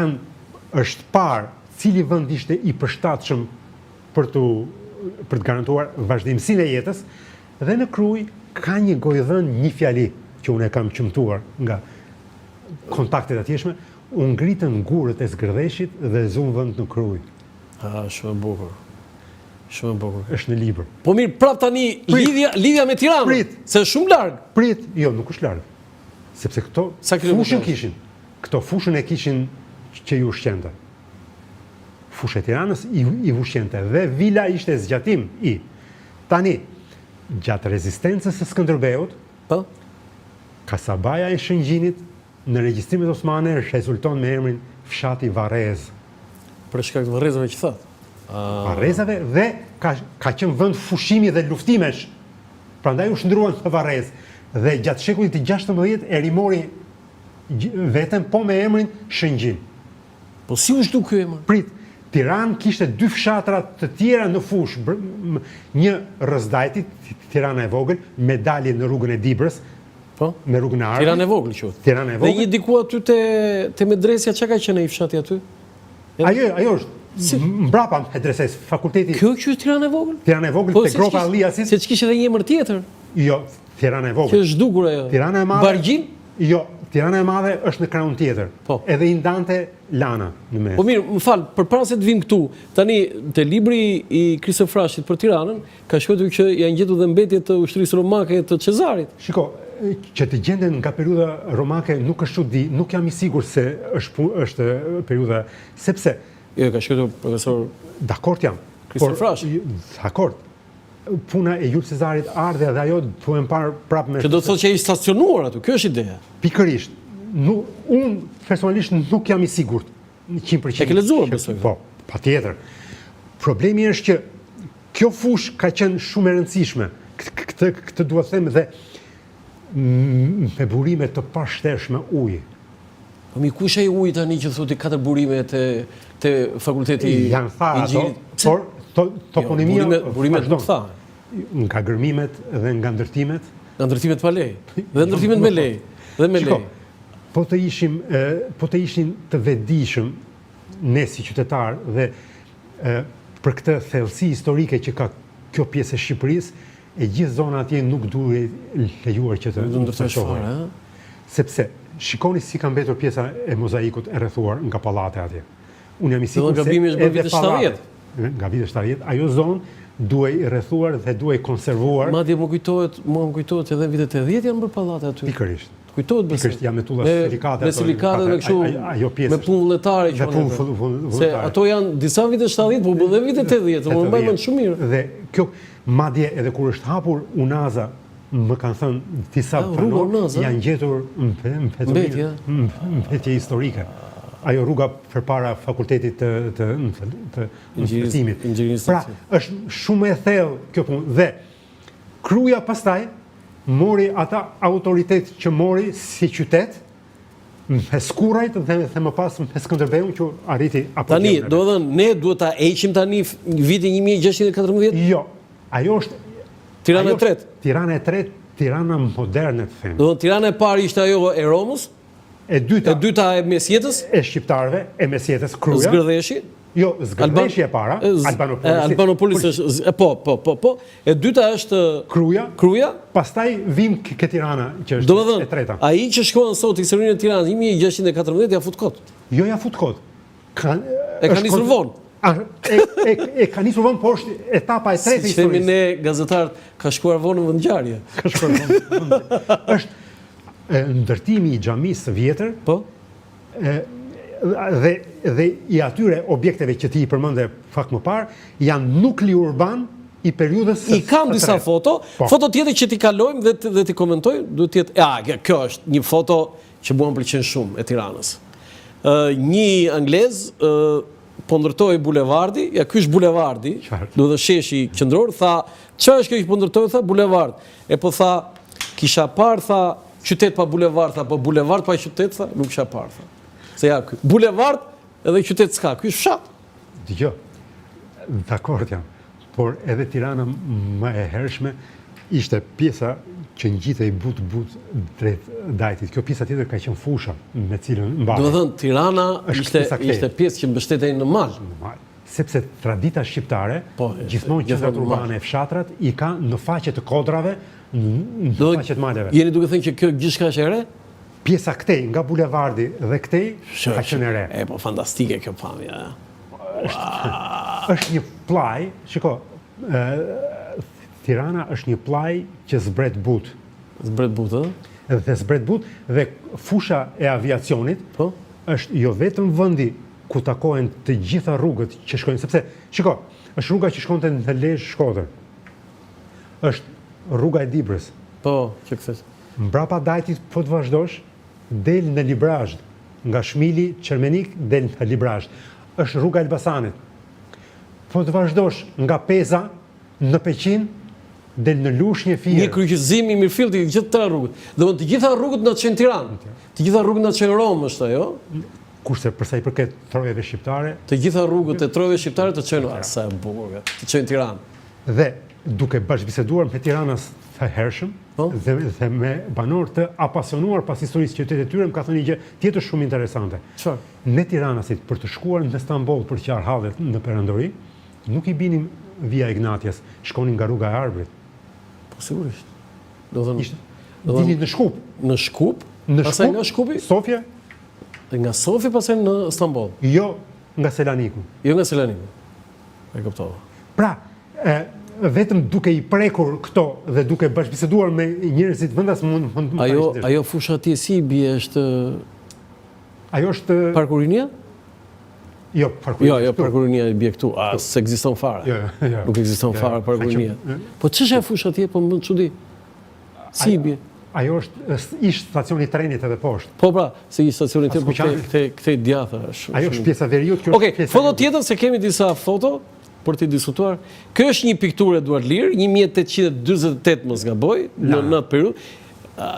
është parë cili vend ishte i përshtatshëm për të garantuar vazhdimsinë e jetës, dhe në Kryj ka një gojdhën, një fjali që unë e kam qëmtuar nga kontaktet atjeshme, unë ngritën gurët e Zgërdheshit dhe zunë vend në Kryj. Shumë e bukur. Shumë e bukur. Është në libër. Po mirë, prap tani lidhja me Tiranën, se është shumë larg. Jo, nuk është larg. Sepse këto fushën kishin. Këto fushën e kishin që ju ushqente. Fushë e Tiranës i ushqente dhe vila ishte zgjatim i. Tani, gjatë rezistencës së Skënderbeut, kasabaja e Shëngjinit në regjistrimet osmane rezulton me emrin fshati Varrez. Për shkak të varrezave që thot. Varrezave dhe ka qenë vend fushimi dhe luftimesh. Prandaj u shndruan në Varrez dhe gjatë shekullit të 16 e rimori veten po me emrin Shëngjin. Po si u shtu ky emër? Tiranë kishte 2 fshatra të tjera në fush, një Rëzdajti, Tirana e vogël, me dalje në rrugën e Dibrës, me rrugën e Armit. Tiranë e vogël quhet. Tiranë e vogël. Dhe një diku aty te Medresja, çka ka qenë ai fshati aty? Ajo është mbrapa medresës, fakulteti. Kjo quhet Tiranë e vogël? Tiranë e vogël te gropa e Alliasit. Se kishte edhe një emër tjetër. Jo, Tirana e vogël. Që është dukur ajo. Tirana e madhe. Bargjin? Jo, Tirana e madhe është në krahun tjetër. Edhe i ndante Lana në mes. Po mirë, më fal, përpara se të vim këtu, tani te libri i Kristofrashit për Tiranën, ka shkruar që janë gjetur dhe mbetje të ushtrisë romake të Cezarit. Shiko, që të gjenden nga periudha romake nuk është çudi, nuk jam i sigurt se është periudha, sepse jo, ka shkruar profesor. Dakord jam. Kristofrash. Dakord. Puna e Jules Cezarit ardhe dhe ajo thuhen prapë me. Që do të thotë që ai stacionuar aty, kjo është ideja. Pikërisht. Unë personalisht nuk jam i sigurt 100%. E ke lexuar besoj? Po, patjetër. Problemi është që kjo fush ka qenë shumë e rëndësishme. Këtë dua të them dhe me burime të pashteshme ujë. Po mi kush ai uji tani që thotë 4 burime te fakulteti i janë tha ato, por toponimia burimet nuk tha. Nga gërmimet dhe nga ndërtimet. Nga ndërtimet pa lejë. Dhe ndërtimet me lejë. Dhe me lejë. Po të ishim të vetëdijshëm ne si qytetar dhe për këtë thellësi historike që ka kjo pjesë e Shqipërisë, e gjithë zona atje nuk duhet lejuar që të ndërtohej. Sepse shikoni si ka mbetur pjesa e mozaikut e rrethuar nga pallate atje. Unë jam i sigurt se edhe vitet 70. Nga vitet 70, ajo zonë duhej rrethuar dhe duhej konservuar. Madje më kujtohet edhe vitet 80 janë bërë pallate aty. Pikërisht. Kujtohet besoj. Pikërisht janë me tulla silikate. Me silikate dhe kështu. Me punë vullnetare që vullnetare. Se ato janë disa vitet 70, por edhe vitet 80, unë mbaj mend shumë mirë. Dhe kjo madje edhe kur është hapur Unaza, më kanë thënë disa pranor janë gjetur mbetje historike. Ajo rruga përpara fakultetit të shpërtimit. Pra, është shumë e thellë kjo punë. Dhe Kryja pastaj mori ata autoritet që mori si qytet me Skurrajt dhe më pas me Skënderbeun që arriti Tani, do të thënë, ne duhet ta heqim tani vitin 1614? Jo, ajo është Tirana e tretë. Tirana e tretë, Tirana moderne të them. Do të thënë, Tirana e parë ishte ajo e Romës, E dyta e Mesjetës, e shqiptarëve, e Mesjetës, Kruja. Zgërdheshi. Jo, Zgërdheshi e para, Albanopolis është, po. E dyta është Kruja. Pastaj vim ke Tirana, që është e treta. Ai që shkruan sot historinë e Tiranës 1614 ja fut kot. Jo ja fut kot. E ka nisur vonë. E ka nisur vonë, por është etapa e tretë e historisë. Themi ne gazetarët, ka shkuar vonë në vendngjarje. Ka shkuar vonë. Është ndërtimi i xhamisë së vjetër. Po. Dhe i atyre objekteve që ti i përmende fakt më parë, janë nukli urban i periudhës së I kam disa foto. Foto tjetër që ti kalojmë dhe ti komentojmë, duhet të jetë, kjo është një foto që mua më pëlqen shumë e Tiranës. Një anglez po ndërtoi bulevardi, ky është bulevardi, duhet të sheshi qendror, tha, çfarë është kjo që po ndërtoi, tha bulevard. E po tha, kisha parë, tha, qytet pa bulevard, tha, po bulevard pa qytet, tha, nuk kisha parë, tha. Se ja, bulevard edhe qytet s'ka, ky është fshat. Dgjoj, dakord jam, por edhe Tirana më e hershme ishte pjesa që ngjitej but drejt Dajtit. Kjo pjesa tjetër ka qenë fusha me cilën mbahej. Do të thënë, Tirana ishte pjesë që mbështetej në mal. Sepse tradita shqiptare, gjithmonë qendrat urbane e fshatrat i ka në faqe të kodrave, në faqe të maleve. Jeni duke thënë që kjo gjithçka është e re? Pjesa këtej, nga bulevardi dhe këtej, ka qenë e re. Po fantastike kjo pamje. Është një plaj, shiko, Tirana është një plaj që zbret but. Zbret but, Dhe zbret but, dhe fusha e aviacionit është jo vetëm vendi ku takohen të gjitha rrugët që shkojnë, sepse, shiko, është rruga që shkonte në Lezhë Shkodër. Është rruga e Dibrës. Po, që këthes. Mbrapa Dajtit, po të vazhdosh, del në Librazh, nga Shmili, Qermenik, del në Librazh. Është rruga Elbasanit. Po të vazhdosh nga Peza, në Peqin, del në Lushnjë Fier. Një kryqëzim i mirëfillt i gjithë të rrugët. Dhe të gjitha rrugët në të qenë Tiranë. Të gjitha rrugët në të qenë Romë është ajo. Kurse përsa i përket trojeve shqiptare. Të gjitha rrugët e trojeve shqiptare të qenë sa e bukur, të qenë Tiranë. Dhe duke bashkëbiseduar me Tiranës të hershëm dhe me banor të apasionuar pas historisë qytetit e tyre, më ka thënë një gjë tjetër shumë interesante. Çfarë? Ne Tiranasit për të shkuar në Stamboll për të qarë hallet në Perëndori, nuk i binim via Ignatias, shkonin nga rruga e Arbrit. Po sigurisht. Do thënë dini në Shkup. Në Shkup? Pastaj nga Shkupi? Sofia. Dhe nga Sofi pastaj në Stamboll. Jo nga Selaniku. Jo nga Selaniku. E kuptova. Pra, vetëm duke i prekur këto dhe duke bashkëbiseduar me njerëzit vendas mund ajo fusha atje si bie është ajo është Parkurinia? Jo, Parkurinia. Jo, Parkurinia bie këtu. Se ekziston fare. Jo. Nuk ekziston fare Parkurinia. Po ç'është fusha atje, po më çudi. Si bie? Ajo është ish stacioni i trenit edhe poshtë. Po pra, se ish stacioni këtej djatha është. Ajo është pjesa veriut, kjo është pjesa. Foto tjetër se kemi disa foto për të diskutuar. Kjo është një pikturë Eduard Lir, 1848 mos gaboj, në atë periudhë.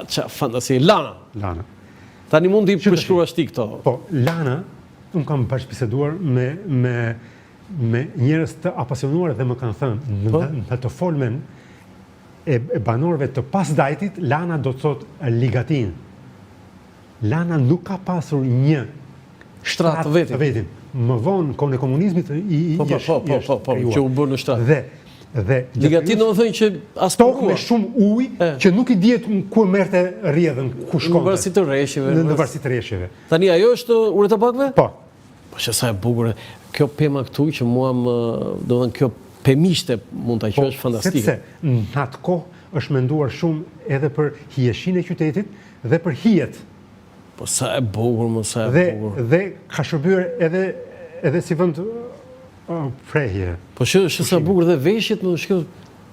Ça fantasi, Lana. Tani mund të përshkruash ti këto. Po, Lana, unë kam bashkëbiseduar me njerëz të apasionuar dhe më kanë thënë në të folmen e banorëve të pas Dajtit, Lana do të thotë ligatin. Lana nuk ka pasur një shtrat të vetin. Më vonë kohën e komunizmit Po, që u bë në shtrat. Dhe ligatin do të thonë që as tokë me shumë ujë që nuk i dihet ku merrte rrjedhën, ku shkonte. Në varësi të rreshjeve. Në varësi të rreshjeve. Tani ajo është ure tabakëve? Po. Po që sa e bukur. Kjo pema këtu që mua do të thënë kjo pemishte mund ta quash fantastike. Sepse në atë kohë është menduar shumë edhe për hijeshinë e qytetit dhe për hijet. Po sa e bukur, sa e bukur. Dhe ka shërbyer edhe si vend prehje. Po është sa bukur dhe veshjet më shkoj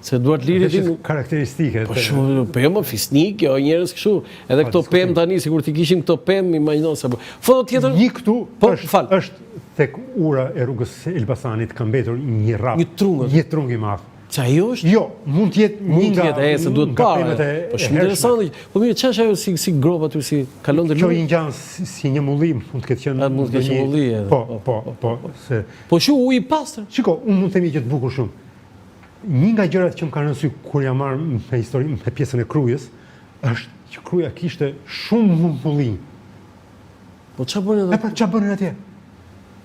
se Eduard Liri karakteristike. Po shumë pemë fisnik, jo njerëz kështu. Edhe këto pemë tani sikur ti kishim këto pemë, imagjino sa bukur. Foto tjetër. Një këtu është tek ura e rrugës Elbasanit ka mbetur një rrap. Një trung i madh. Që ajo është? Jo, mund të jetë një nga se duhet parë. Po shumë interesante. Po mirë, ç'është ajo si grop aty si kalon të Kjo i ngjan si një mulli, mund të ketë qenë. Mund të ketë qenë mulli edhe. Po, se. Po shu ujë i pastër. Shiko, unë mund të themi që të bukur shumë. Një nga gjërat që më kanë rënë sy kur jam marrë me historinë, me pjesën e Krujës, është që Kruja kishte shumë mulli. Po ç'a bënin E pa ç'a bënin atje?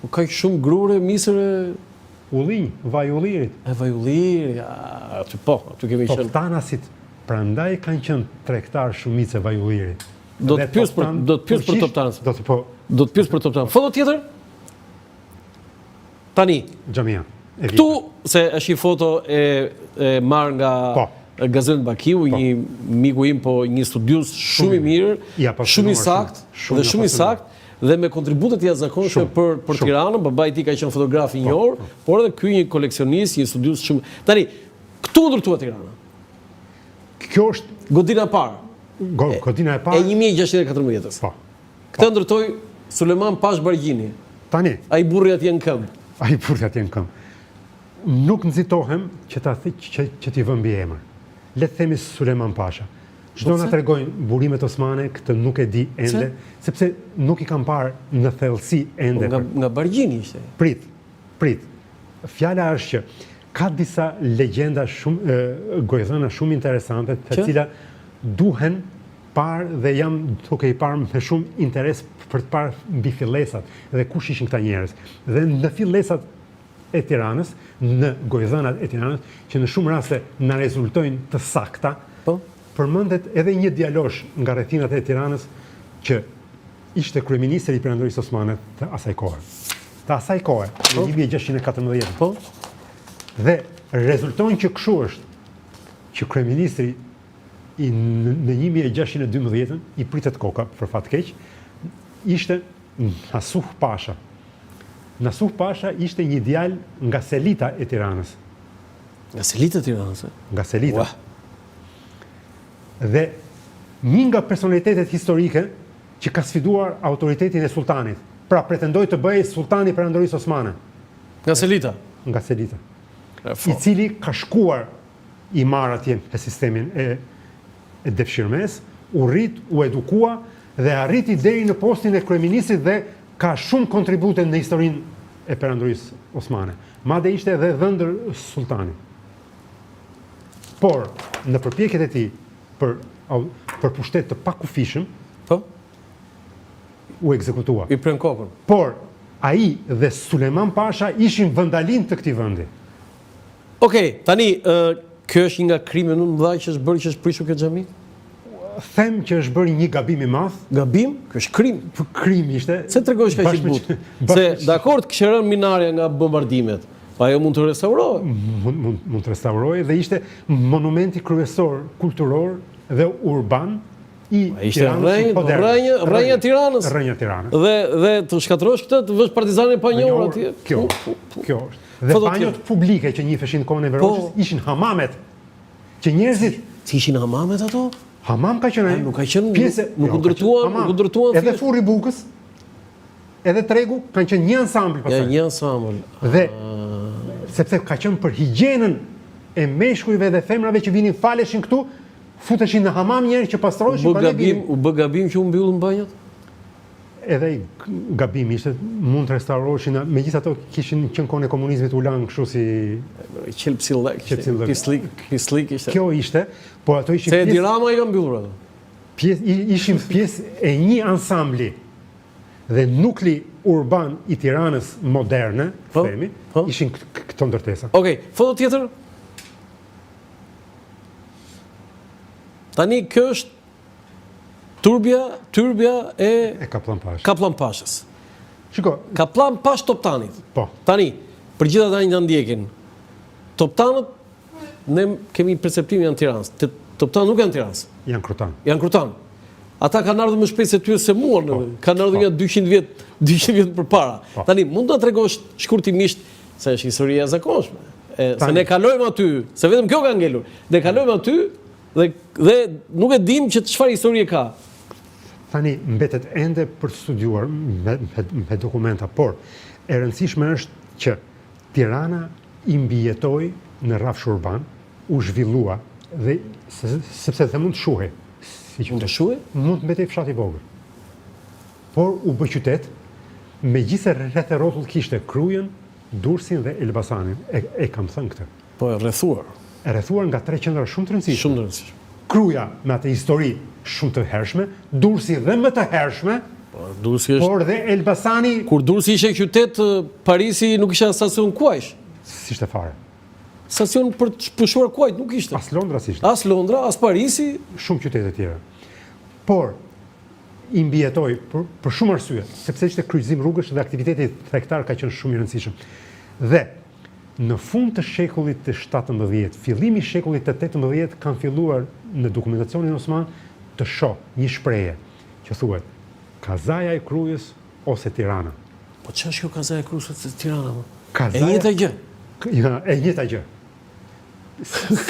Po ka shumë grure, misëre, Ullinj, vaj ullirit. e vaj ulliri, aty kemi qenë. Toptanasit, prandaj kanë qenë tregtar shumicë vaj ullirit. Do të pyes për toptanës. Do të pyes për toptanën. Foto tjetër? Tani, Xhamia. këtu se është një foto e marrë nga Gazetë Bakiu, një miku im, po një studius shumë i mirë, shumë i sakt, dhe me kontributet të jashtëzakonshme për Tiranën. Babai i tij ka qenë fotograf i njohur, por edhe ky një koleksionist, një studius shumë. Tani, këtu ndërtua Tirana. Kjo është godina e parë. Godina e parë e 1614-s. Po. Këtë ndërtoi Suleman Pash Bargjini. Tani, ai burri atje në këmbë. Ai burri atje në këmbë. Nuk nxitohem që t'i vëm mbi emër. Le të themi Suleman Pasha. Çdo na tregojnë burimet osmane, këtë nuk e di ende, sepse nuk i kam parë në thellësi ende. Nga Bargjini ishte. Prit. Fjala është që ka disa legjenda shumë gojdhëna shumë interesante, të cilat duhen parë dhe jam duke i parë me shumë interes për të parë mbi fillesat dhe kush ishin këta njerëz. Dhe në fillesat e Tiranës, në gojdhënat e Tiranës, që në shumë raste na rezultojnë të sakta, përmendet edhe një djalosh nga rrethinat e Tiranës që ishte kryeministri i Perandorisë Osmane të asaj kohe. Të asaj kohe, në 1614. Po. Dhe rezulton që kështu është që kryeministri në 1612 i pritet koka për fat keq, ishte Nasuh Pasha. Nasuh Pasha ishte një djalë nga Selita e Tiranës. Nga Selita e Tiranës? Nga Selita. Dhe një nga personalitetet historike që ka sfiduar autoritetin e sultanit. Pra pretendoi të bëhej sultani i Perandorisë Osmane. Nga Selita? Nga Selita. I cili ka shkuar i marr atje në sistemin e devshirmes, u rrit, u edukua dhe arriti deri në postin e kryeministrit dhe ka shumë kontribute në historinë e Perandorisë Osmane. Madje ishte edhe dhëndër sultani. Por në përpjekjet e tij për pushtet të pakufishëm, u ekzekutua. I pren kokën. Por ai dhe Suleman Pasha ishin vëndalin të këtij vendi. Okej, tani kjo është një nga krimet më të mëdha që është bërë që është prishur kjo xhami? Them që është bërë një gabim i madh. Gabim? Kjo është krim. Krim ishte. Se tregosh kaq i butë. Se dakord kishte rënë minarja nga bombardimet. Po ajo mund të restaurohet. Mund të restaurohet dhe ishte monumenti kryesor kulturor dhe urban i Tiranës. Rrënja Tiranës. Rrënja Tiranës. Dhe të shkatërrosh këtë, të vësh partizanin pa njohur atje. Kjo është. Dhe banjot publike që njiheshin kohën e Veroshës ishin hamamet. Që njerëzit si ishin hamamet ato? Hamam ka qenë. Nuk ka qenë pjesë, nuk u ndërtuan. Edhe furri bukës, edhe tregu kanë qenë një ansambël pastaj. Një ansambël. Dhe sepse ka qenë për higjienën e meshkujve dhe femrave që vinin faleshin këtu, futeshin në hamam njerë që pastroheshin pa legim. U bë gabim që u mbyllën banjat? Edhe gabim ishte, mund të restauroheshin, megjithatë kishin qenë kohën e komunizmit u lanë kështu si pislik ishte. Kjo ishte, po ato ishin pjesë. Se Dirama i ka mbyllur ato. Ishin pjesë e një ansambli dhe nukli urban i Tiranës moderne, themi, ishin këto ndërtesa. Okej, foto tjetër? Tani kjo është turbja e Kaplan Pashës. Shiko, Kaplan Pash Toptanit. Po. Tani, për gjithë ata që ndjekin, Toptanët ne kemi perceptimin janë Tiranës. Toptanët nuk janë Tiranës. Janë Krutan. Janë Krutan. Ata kanë ardhur më shpejt se ty se mua, kanë ardhur nga 200 vjet përpara. Tani, mund ta tregosh shkurtimisht se është historia e zakonshme. Se ne kalojmë aty, se vetëm kjo ka ngelur. Ne kalojmë aty dhe nuk e dim që çfarë histori ka. Tani mbetet ende për të studiuar me dokumenta, por e rëndësishme është që Tirana i mbijetoi në rrafsh urban, u zhvillua dhe sepse dhe mund të shuhej. Mund të shuhej? Mund të mbetej fshat i vogël. Por u bë qytet, megjithëse rreth e rrotull kishte Krujën, Durrësin dhe Elbasanin. E kam thënë këtë. Po e rrethuar. E rrethuar nga 3 qendra shumë të rëndësishme. Shumë të rëndësishme. Kruja me atë histori shumë të hershme, Durrësi dhe më të hershme, Durrësi është. por dhe Elbasani Kur Durrësi ishte qytet, Parisi nuk ishte stacion kuajsh. s'ishte fare. Stacion për të pushuar kuajt nuk ishte. As Londra s'ishte. As Londra, as Parisi. Shumë qytete tjera. Por i mbijetoi për shumë arsye, sepse ishte kryqëzim rrugësh dhe aktiviteti tregtar ka qenë shumë i rëndësishëm. Dhe në fund të shekullit të 17, fillimi i shekullit të 18 kanë filluar në dokumentacionin osman të shoh një shprehje që thuhet Kazaja e Krujës ose Tirana. Po ç'është kjo Kazaja e Krujës ose Tirana? E Kazaja- njëjta gjë. Ja, e njëjta gjë.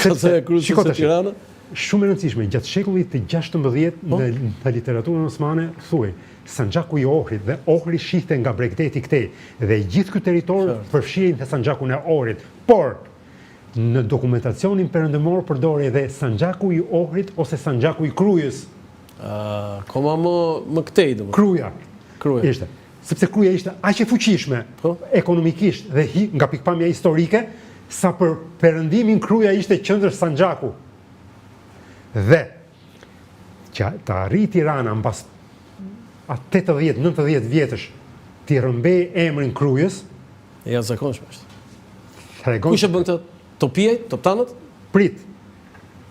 Kazaja e Krujës ose Tirana? Shumë e rëndësishme, gjatë shekullit të 16 në literaturën osmane thuhej Sanxhaku i Ohrit dhe Ohri shihte nga Bregdeti këtej dhe gjithë ky territor përfshihen te Sanxhakun e Ohrit. Por në dokumentacionin perëndimor përdori edhe Sanxhaku i Ohrit ose Sanxhaku i Krujës. Koma më këtej domethënë. Kruja. Ishte. Sepse Kruja ishte aq e fuqishme ekonomikisht dhe nga pikpamja historike sa për perëndimin Kruja ishte qendër Sanxhaku. Dhe që të arri Tirana mbas 80-90 vjetësh t'i rëmbej emrin Krujës, E jashtëzakonshme është. tregon Kush e bën këtë? Topijët, toptanët? prit.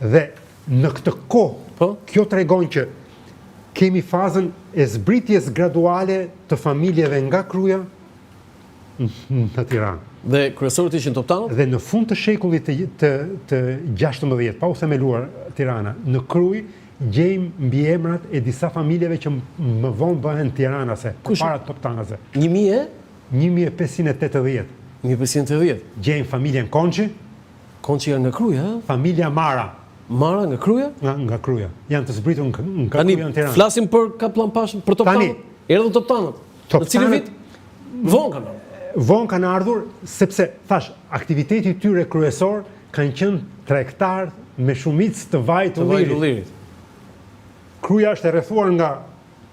Dhe në këtë kohë, kjo tregon që kemi fazën e zbritjes graduale të familjeve nga Kruja në Tiranë. Dhe kryesorët ishin toptanët? Dhe në fund të shekullit të 16, pa u themeluar Tirana, në Krujë gjejmë mbiemrat e disa familjeve që më vonë bëhen tiranase, para toptanase. 1580. 1580. Gjejmë familjen Konçi. Konçi janë nga Kruja, ha? Familja Mara. Mara nga Kruja? Nga Kruja. Janë të zbritur nga Tani, Kruja në Tiranë. flasim për Kaplanpashën, për toptanët. Erdhën toptanët. Në cilin vit? Vonë kanë ardhur. Vonë kanë ardhur sepse, thash, aktiviteti i tyre kryesor kanë qenë tregtar me shumicë të vajit të ullirit. Kruja është e rrethuar nga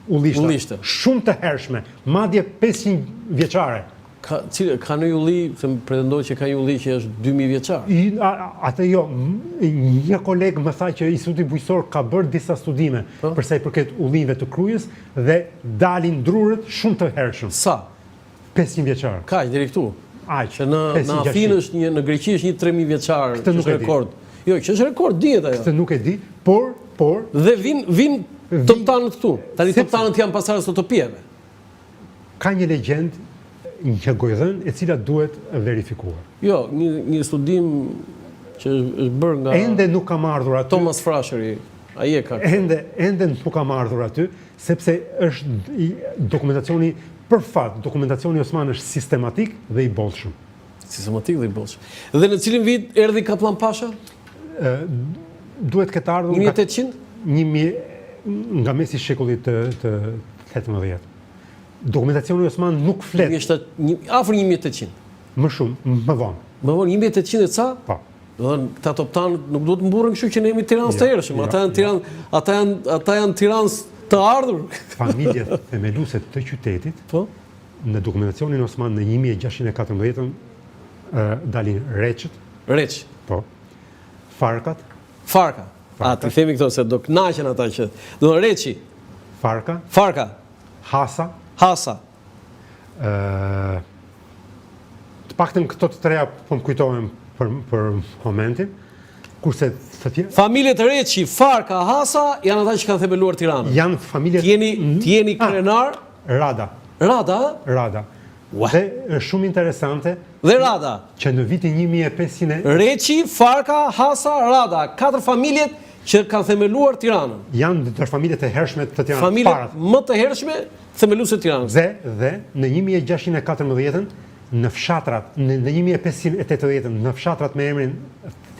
ullishta. Shumë të hershme, madje 500 vjeçare. Ka një ulli, se më pretendoj që ka një ulli që është 2000 vjeçar. Atë jo, një koleg më tha që Instituti Bujqësor ka bërë disa studime për sa i përket ullinjve të Krujës dhe dalin drurët shumë të hershëm. Sa? 500 vjeçar. Kaq deri këtu. Aq. Në Afinë është në Greqi është një 3000 vjeçar, këtë nuk e di. Rekord. Jo, që është rekord dihet ajo. Këtë nuk e di, por dhe vin toptanët këtu. Tani toptanët janë pasardhës të topijeve. Ka një legjend, një gojdhën e cila duhet verifikuar. Jo, një studim që është bërë nga ende nuk kam ardhur aty. Thomas Frasheri, ai e ka. Ende nuk kam ardhur aty, sepse është dokumentacioni për fat, dokumentacioni osman është sistematik dhe i bollshëm. Sistematik dhe i bollshëm. Dhe në cilin vit erdhi Kaplanpasha? Duhet këtë ardhur 1800? Nga mesi shekullit të 18. Dokumentacioni osman nuk flet. Afër 1800. Më shumë, më vonë. Më vonë 1800 e ca? Po. Këta toptanët nuk duhet mburren kështu që ne jemi Tiranës të hershëm. Ata janë Tiranës të ardhur. Familjet themeluese të qytetit, në dokumentacionin osman në 1614 dalin Reçët. Reç. Po. Farka. Ti themi këto se do kënaqen ata që do Reçi. Farka. Hasa. Të paktën këto të treja po më kujtohem për momentin. Kurse familjet Reçi, Farka, Hasa janë ata që kanë themeluar Tiranën. Janë familjet T'jeni krenar Rada. Dhe është shumë interesante. Dhe Rada. Që në vitin 1500 Reçi, Farka, Hasa, Rada, 4 familjet që kanë themeluar Tiranën. Janë ndër familjet e hershme të Tiranës. Familjet më të hershme themeluese të Tiranës. Dhe në 1614 në fshatrat, në 1580 në fshatrat me emrin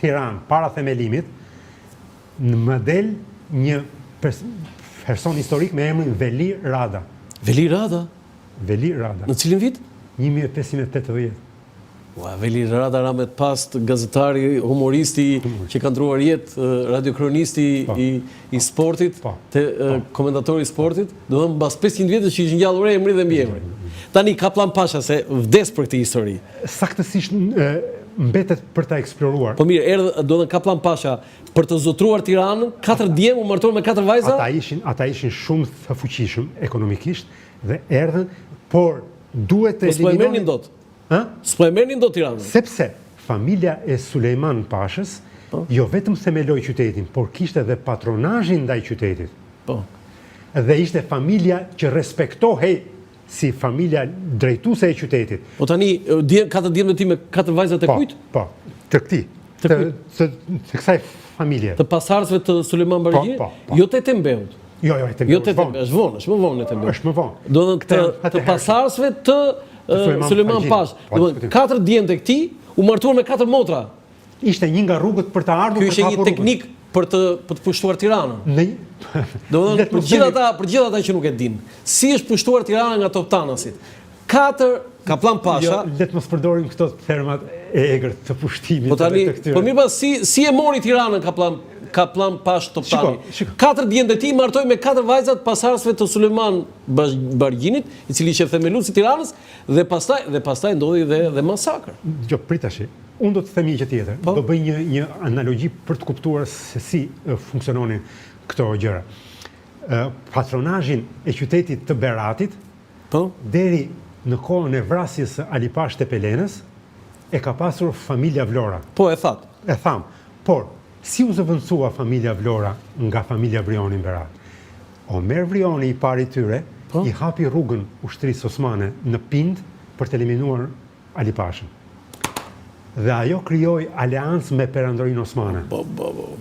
Tiranë para themelimit, më del një person historik me emrin Veli Rada. Veli Rada? Veli Rada. Në cilin vit? 1580. Veli Rada Ramet Past, gazetari, humoristi që ka ndruar jetë, radiokronisti i sportit, komentatori i sportit, do thëmë mbas 500 vjetës që ishë ngjallur emri dhe mbiemri. Tani Kaplan Pasha se vdes për këtë histori. Saktësisht mbetet për ta eksploruar. Po mirë, erdhë do të Kaplan Pasha për të zotruar Tiranën, 4 djem u martuar me 4 vajza? Ata ishin shumë të fuqishëm ekonomikisht dhe erdhën, por duhet të s'po e merrnin dot. S'po e merrnin dot Tiranën. Sepse familja e Sulejman Pashës jo vetëm themeloi qytetin, por kishte edhe patronazhin ndaj qytetit. Po. Dhe ishte familja që respektohej si familja drejtuese e qytetit. Po tani 4 djemë ti me 4 vajza të kujt? Po, të këtij. Të kësaj familje. Të pasardhësve të Sulejman Bargjit? Jo të Tembeut. Jo, të Tembeut. Është më vonë e Tembeut. Është më vonë. Do të pasardhësve të Sulejman Pash. Do të 4 djemë të këtij u martuar me 4 motra. Ishte një nga rrugët për të ardhur për të hapur. Ky ishte një teknik për të pushtuar Tiranën. Do të për gjithë ata që nuk e dinë. Si është pushtuar Tirana nga toptanasit? 4 Kaplan Pasha. Le të mos përdorim këto termat e egërt të pushtimit. Po mirë pas si e mori Tiranën Kaplan Pash Toptani. 4 djemë të tij martoi me 4 vajzat pasardhësve të Sulejman Bargjinit, i cili ishte themeluesi i Tiranës dhe pastaj ndodhi dhe masakër. Jo, prit tash. Unë do të them një gjë tjetër. Do bëj një analogji për të kuptuar se si funksiononin këto gjëra. Patronazhin e qytetit të Beratit, deri në kohën e vrasjes së Ali Pash Tepelenës, e ka pasur familja Vlora. Po, e that. E tham. Por, si u zëvendësua familja Vlora nga familja Vrioni Berat? Omer Vrioni, i pari tyre, i hapi rrugën ushtrisë osmane në Pind për të eliminuar Ali Pashën. Dhe ajo krijoi aleancë me perandorinë osmane.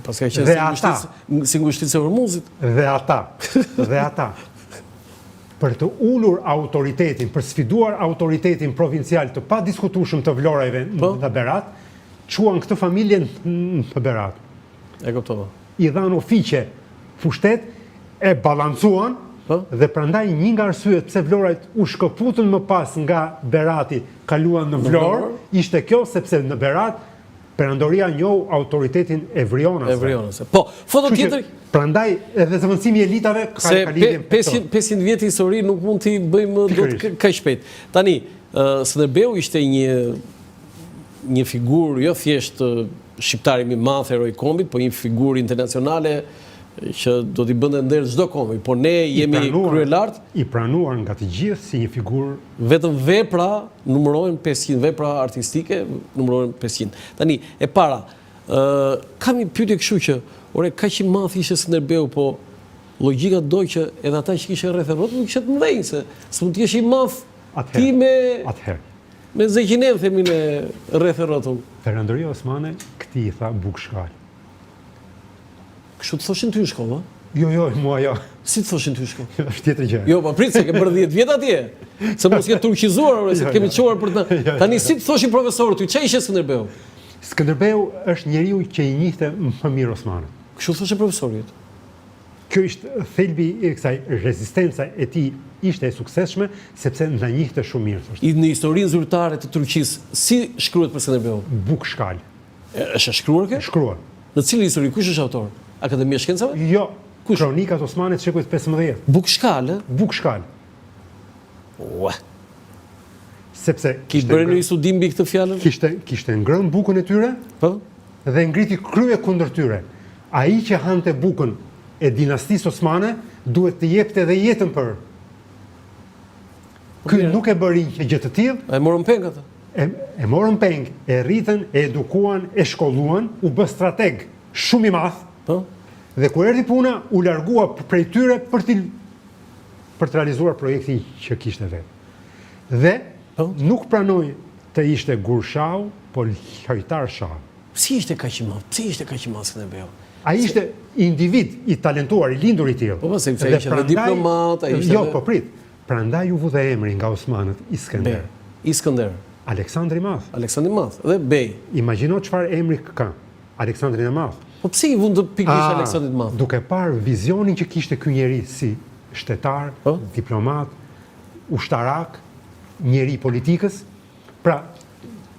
Paska qenë si ngushticë e Hormuzit. Dhe ata, për të ulur autoritetin, për sfiduar autoritetin provincial të pa diskutueshëm të Vlorajve në Berat, quan këtë familje në Berat. E kuptova. I dhanë ofiqe pushtet, e balancuan, dhe prandaj një nga arsyet pse Vlorajt u shkëputën më pas nga Berati kaluan në Vlorë, ishte kjo sepse në Berat perandoria njohu autoritetin e Vrionasve. Po, foto tjetër. Prandaj edhe zëvendësimi i elitave ka lidhje me 500 vjet histori nuk mund t'i bëjmë dot kaq shpejt. Tani, Skënderbeu ishte një figurë jo thjesht shqiptari më i madh heroi kombit, po një figurë internacionale që do t'i bënte nder çdo kombi, por ne jemi kryelart. I pranuar nga të gjithë si një figurë. Vetëm vepra numërohen 500, vepra artistike numërohen 500. Tani, e para, kam një pyetje kështu që, ore, kaq i madh ishte Skënderbeu, po logjika do që edhe ata që kishin rreth rrotullit nuk kishin të mëdhenj, se s'mund të jesh i madh ti me Zeqinen themin e rreth rrotull. Perandoria osmane këtij i tha Bukshkal. Kështu të thoshin ty në shkollë, Jo, mua jo. Si të thoshin ty në shkollë? Është tjetër gjë. Jo, pa prit se ke bërë 10 vjet atje. Se mos ke turqizuar, se kemi çuar për të. Tani si të thoshin profesorët ty, ç'e ishte Skënderbeu? Skënderbeu është njeriu që i njihte më mirë osmanët. Kështu thoshin profesorët. Kjo ishte thelbi i kësaj rezistenca e tij ishte e suksesshme sepse na njihte shumë mirë. Në historinë zyrtare të Turqisë, si shkruhet për Skënderbeu? Bukshkal. Është shkruar kjo? Shkruar. Në cilën histori kush është autor? Akademia e Shkencave? Jo. Kronikat osmane të shekullit 15. Bukshkal, Bukshkal. Ua. Sepse ki bërë një studim mbi këtë fjalën? Kishte ngrënë bukën e tyre, dhe ngriti krye kundër tyre. Ai që hante bukën e dinastisë osmane duhet të jepte edhe jetën për. Ky nuk e bëri një gjë të tillë. E morën peng ata. E morën peng, e rritën, e edukuan, e shkolluan, u bë strateg shumë i madh. Dhe kur erdhi puna, u largua prej tyre për të realizuar projektin që kishte vetë. Dhe nuk pranoi të ishte gurshau, po lojtar shah. Si ishte kaq i madh? Pse ishte kaq i madh Skënderbeu? Ai ishte individ i talentuar, i lindur i tillë. Po pse ishte edhe diplomat, ai ishte. Jo, po prit. Prandaj u vu dhe emri nga osmanët Iskender. Iskender. Aleksandri i Madh. Aleksandri i Madh dhe Bej. Imagjino çfarë emri ka. Aleksandri i Madh. Po pse i vund pikërisht Aleksandrit i Madh? Duke parë vizionin që kishte ky njeri si shtetar, diplomat, ushtarak, njeri politikës, pra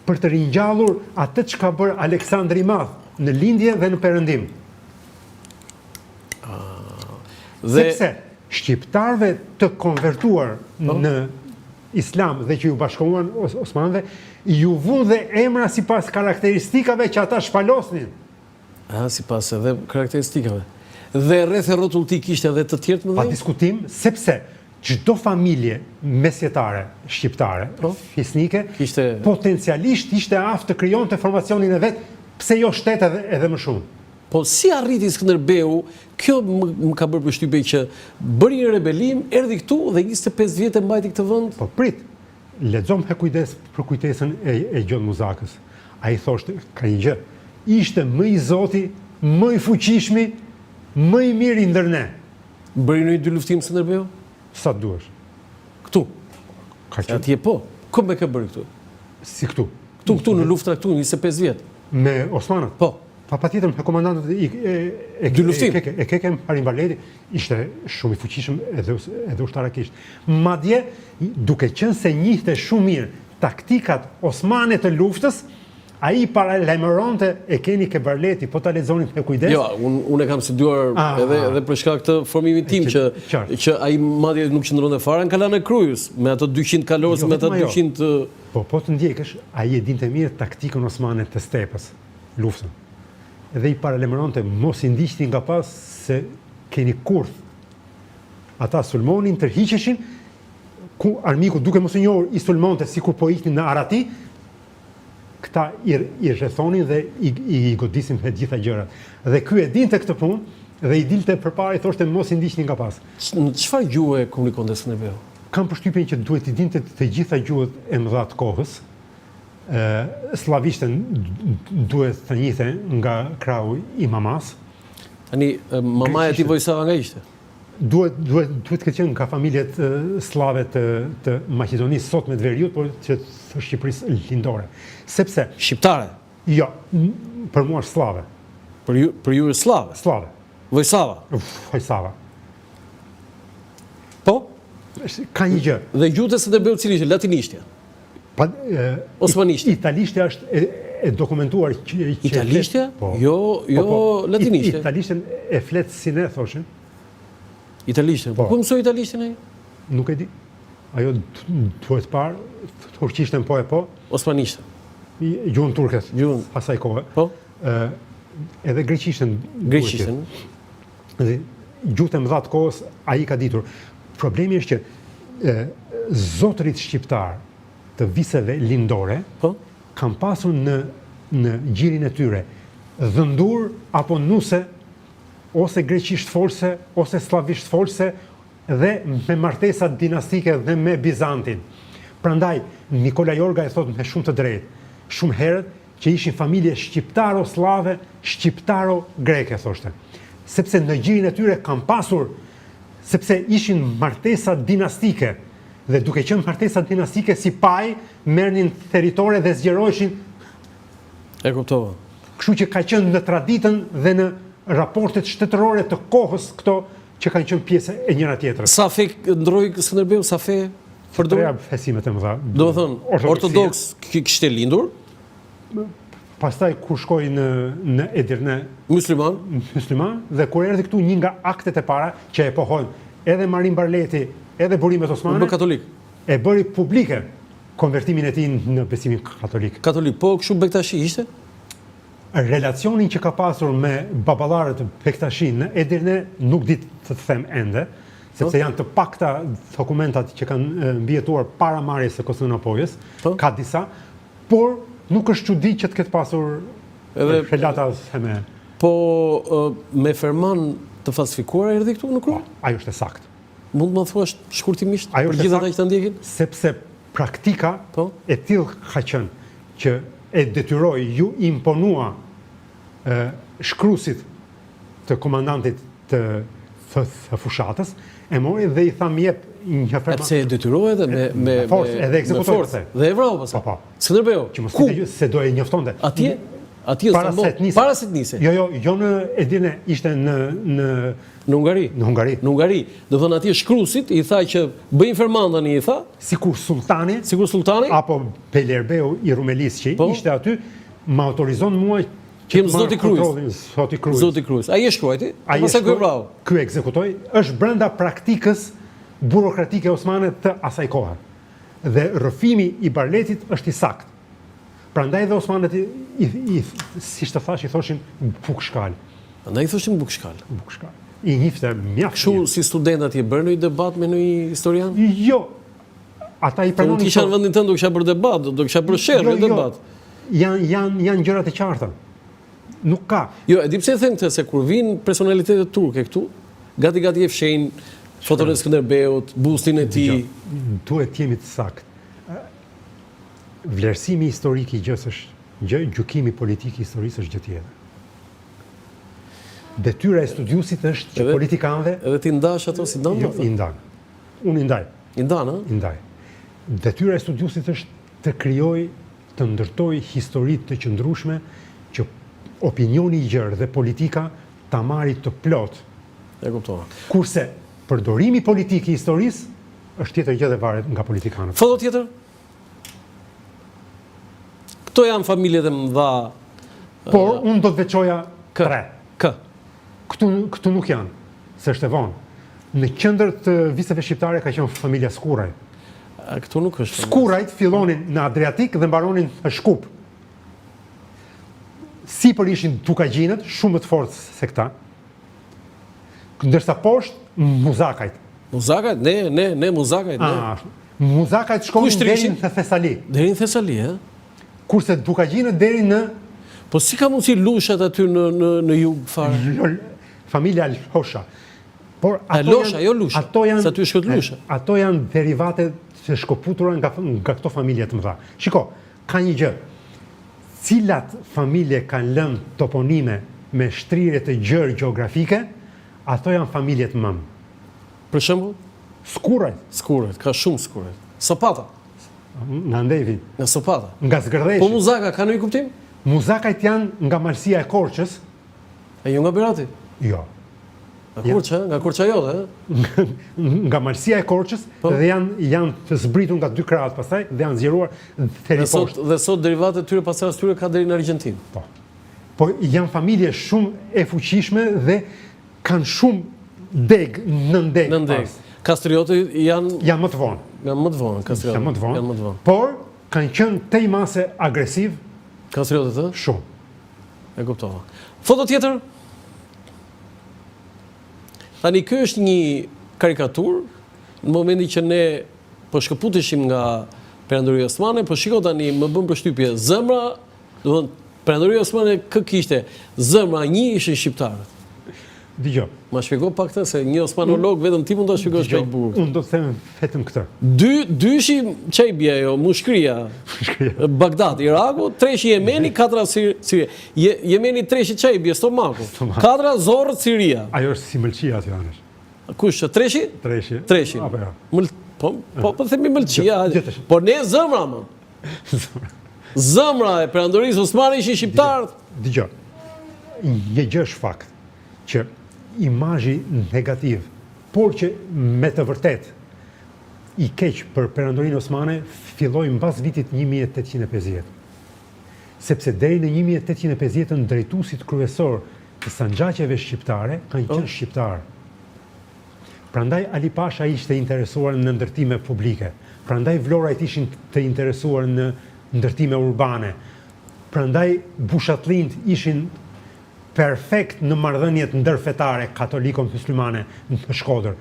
për të ringjallur atë që ka bërë Aleksandri i Madh në lindje dhe në perëndim. Sepse shqiptarëve të konvertuar në islam dhe që ju bashkohuan osmanëve, ju vun dhe emra sipas karakteristikave që ata shpalosnin. Sipas edhe karakteristikave. Dhe rreth e rrotull ti kishte edhe të tjerë të mëdhenj? Pa diskutim, sepse çdo familje mesjetare shqiptare, fisnike, potencialisht ishte aftë të krijonte formacionin e vet, pse jo shtetë edhe më shumë. Po si arriti Skënderbeu, kjo më ka bërë përshtypje që bëri një rebelim, erdhi këtu dhe 25 vjet e mbajti këtë vend? Po prit, lexom me kujdes për kujtesën e Gjon Muzakës. Ai thoshte, ka një gjë, ishte më i Zoti, më i fuqishmi, më i miri ndër ne. Bëri një dy luftim Skënderbeu? Sa duhesh. Këtu. Ka qenë. Atje po. Ku me ka bërë këtu? Si këtu. Këtu në luftra këtu 25 vjet. Me Osmanët? Po. Patjetër me komandantët dy luftim. E Kekem Harim Barleti ishte shumë i fuqishëm edhe ushtarakisht. Madje, duke qenë se njihte shumë mirë taktikat osmane të luftës, ai paralajmëronte e keni ke Barleti, po ta lexoni me kujdes. Jo, unë e kam studiuar edhe për shkak të formimit tim që ai madje nuk qëndronte fare në Kalan e Krujës, me ato 200 kalorës, me ato 200 Po të ndjekësh, ai e dinte mirë taktikën osmane të stepës, luftën. Dhe i paralajmëronte mos i ndiqni nga pas se keni kurth. Ata sulmonin, tërhiqeshin, ku armiku duke mos i njohur i sulmonte sikur po iknin në Arati, këta i rrethonin dhe i godisin me gjitha gjërat. Dhe ky e dinte këtë punë dhe i dilte përpara i thoshte mos i ndiqni nga pas. Në çfarë gjuhë komunikonte Skënderbeu? Kam përshtypjen që duhet i dinte të gjitha gjuhët e mëdha të kohës. Slavishtën duhet të njihte nga krahu i mamas. Tani mamaja ti Vojsava nga ishte? Duhet të qenë nga familjet slave të Maqedonisë sot me të veriut, por që të Shqipërisë lindore. Sepse shqiptare? Jo, për mua është slave. Për ju është slave? Slave. Vojsava? Vojsava. Po? Ka një gjë. Dhe gjuhët e Skënderbeu cili ishte? Latinishtja? Osmanishtja. Italishtja është e dokumentuar që... Italishtja? Jo latinishtja. Italishtjen e flet si ne, thoshin. Italishtja? Po ku mësoi italishtjen ai? Nuk e di. Ajo duhet parë, turqishtën po e po. Osmanishtja? Gjuhën turkes, asaj kohë. Po? Edhe greqishtën. Greqishtën. Dhe gjuhët e mëdha të kohës, ai ka ditur. Problemi është që zotërit shqiptar të viseve lindore, kam pasur në gjirin e tyre dhëndur apo nuse, ose greqisht folse, ose slavisht folse, dhe me martesat dinastike dhe me Bizantin. Prandaj, Nikola Jorga e thot me shumë të drejtë, shumë herët, që ishin familje shqiptaro-slave, shqiptaro-greke, thoshte. Sepse në gjirin e tyre kam pasur, sepse ishin martesat dinastike, dhe duke qenë martesat dinastike si paj, merrnin territore dhe zgjeroheshin. E kuptova. Kështu që ka qenë në traditën dhe në raportet shtetërore të kohës këto që kanë qenë pjesë e njëra tjetrës. Sa fe ndroi Skënderbeu, sa fe përdor? Fesimet e mëdha. Do të thonë, ortodoks kishte lindur. Pastaj kur shkoi në Edirne, musliman, dhe kur erdhi këtu një nga aktet e para që e pohojnë edhe Marin Barleti, edhe burimet osmane, katolik. E bëri publike konvertimin e tij në besimin katolik. Katolik, po kështu Bektashi ishte? Relacionin që ka pasur me baballarët Bektashi në Edirne nuk di të them ende, sepse janë të pakta dokumentat që kanë mbijetuar para marrjes së Konstantinopolës, ka disa, por nuk është çudi që të ketë pasur relata me. Po me ferman të falsifikuar erdhi këtu në Kruj? Ajo është e saktë. Mund të më thuash shkurtimisht për gjithë ata që ta ndjekin? Sepse praktika e tillë ka qenë që e detyroi, ju imponua shkruesit të komandantit të fushatës, e mori dhe i tha jep një ferman. Pse e detyroi edhe me forcë edhe ekzekutorë. Dhe Evropës. Po. Skënderbeu. Që mos i se do e njoftonte. Atje para se të nise. Jo në Edirne, ishte në Hungari. Në Hungari. Në Hungari. Do thënë atje shkruesit i tha që bëjnë fermandani, i tha. Sikur sultani. Apo Belerbeu i Rumelis që ishte aty, më autorizon mua që jem Zoti Krujt. Zoti Krujt. Ai e shkruajti? Ky ekzekutoi, është brenda praktikës burokratike osmane të asaj kohe. Dhe rrëfimi i Barletit është i saktë. Prandaj dhe osmanët si të thash, i thoshin Bukshkal. Prandaj i thoshin Bukshkal. I njifte mjaft. Kështu si studentat i bërë një debat me një historian? Jo. Ata i pranonin. Ti kisha në vendin tënd do kisha bërë debat, do kisha bërë sherrë në debat. Janë gjërat e qarta. Nuk ka. Jo, e di pse e them këtë, se kur vinë personalitetet turke këtu, gati e fshehin foton e Skënderbeut, bustin e tij. Duhet jemi të saktë. Vlerësimi historik i gjës është gjykimi politik i historisë është gjë tjetër. Detyra e studiusit është që politikanëve... Edhe ti ndash ato si ndonë? Jo, i ndan. Unë i ndaj. I ndan, a? I ndaj. Detyra e studiusit është të krijoj, të ndërtoj historitë të qëndrueshme që opinioni i gjerë dhe politika ta marri të plot. E kuptova. Kurse përdorimi politik i historisë është tjetër gjë dhe varet nga politikanët. Foto tjetër? Këto janë familjet e mëdha. Por unë do të veçoja 3. Këtu nuk janë, se është e vonë. Në qendër të visteve shqiptare ka qenë familja Skuraj. Këtu nuk është. Skurajt fillonin në Adriatik dhe mbaronin në Shkup. Sipër ishin Tukagjinët, shumë më të fortë se këta. Ndërsa poshtë Muzakajt. Muzakajt? Ne Muzakajt. Muzakajt shkonin deri në Thesali. Deri në Thesali, Kurse Tukagjinët deri në... Po si ka mundësi lushat aty në jug fare? Familja Losha. Losha, jo Lusha. Sa ty shkët Lusha. Ato janë derivate të shkoputura nga këto familje të mëdha. Shiko, ka një gjë. Cilat familje kanë lënë toponime me shtrirje të gjerë gjeografike, ato janë familje të mëmë. Për shembull? Skurajt, ka shumë Skurajt. Sopata. Nga Ndevi. Nga Sopata. Nga Zgërdeshi. Po Muzaka, ka në i kuptim? Muzakajt janë nga Malësia e Korçës. E jo nga Berati? Jo. Nga Korça jote, Nga Malësia e Korçës dhe janë të zbritur nga 2 krahët pastaj dhe janë zgjeruar deri poshtë. Dhe sot derivatet tyre pasardhës tyre ka deri në Argentinë. Po janë familje shumë e fuqishme dhe kanë shumë deg në deg. Kastriotët janë më të vonë. Janë më të vonë, kastriotët. Janë më të vonë. Por kanë qenë tej mase agresiv. Kastriotët, Shumë. E kuptova. Foto tjetër? Tani kjo është një karikatur, në momentin që ne po shkëputeshim nga Perandoria Osmane, po shiko tani më bën përshtypje zemra, do të thonë Perandoria Osmane kë kishte, zemra një ishin shqiptarët. Dgjoj. Ma shpjego pak këtë se një osmanolog vetëm ti mund ta shpjegosh pak bukur. Unë do të them vetëm këtë. Dyshi çai bie ajo, mushkria. Bagdad, Iraku, 3 Jemeni, 4 Siria. Jemeni 3 çai bie stomaku. 4 zorr Siria. Ajo është si mëlçia aty anësh. Kush, 3? 3. Apo jo. Po themi mëlçia. Po ne zemra më. Zemra e Perandorisë Osmane ishin shqiptarët. Dgjoj. Një gjë është fakt që imazhi negativ, por që me të vërtet i keq për Perandorinë Osmane filloi mbas vitit 1850. Sepse deri në 1850 drejtuesit kryesor të sanxhaqeve shqiptare kanë qenë shqiptarë. Prandaj Ali Pasha ishte interesuar në ndërtime publike. Prandaj Vlorajt ishin të interesuar në ndërtime urbane. Prandaj Bushatllint ishin perfekt në marrëdhëniet ndërfetare katoliko-muslimane në Shkodër,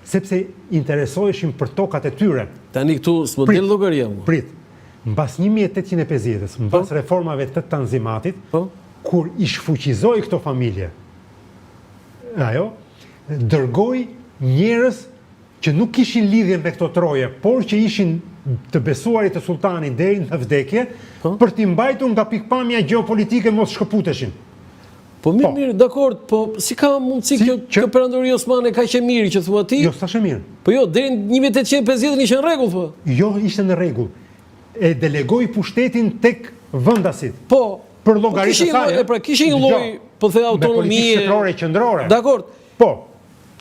sepse interesoheshin për tokat e tyre. Tani këtu s'më del llogaria. Prit. Mbas 1850-s, mbas reformave të Tanzimatit, kur i shfuqizoi këto familje, ajo dërgoi njerëz që nuk kishin lidhje me këto troje, por që ishin të besuarit të sultanit deri në vdekje, për t'i mbajtur nga pikpamja gjeopolitike mos shkëputeshin. Po mirë, dakord, po si ka mundësi kjo Perandoria Osmane ka që mirë që thua ti? Jo, s'është mirë. Po jo, deri në 1850 ishte në rregull, po. Jo, ishte në rregull. E delegoi pushtetin tek vendasit. Po, për llogaritë e saj. Pra kishin një lloj, po the autonomie shtetërore qendrore. Dakor. Po.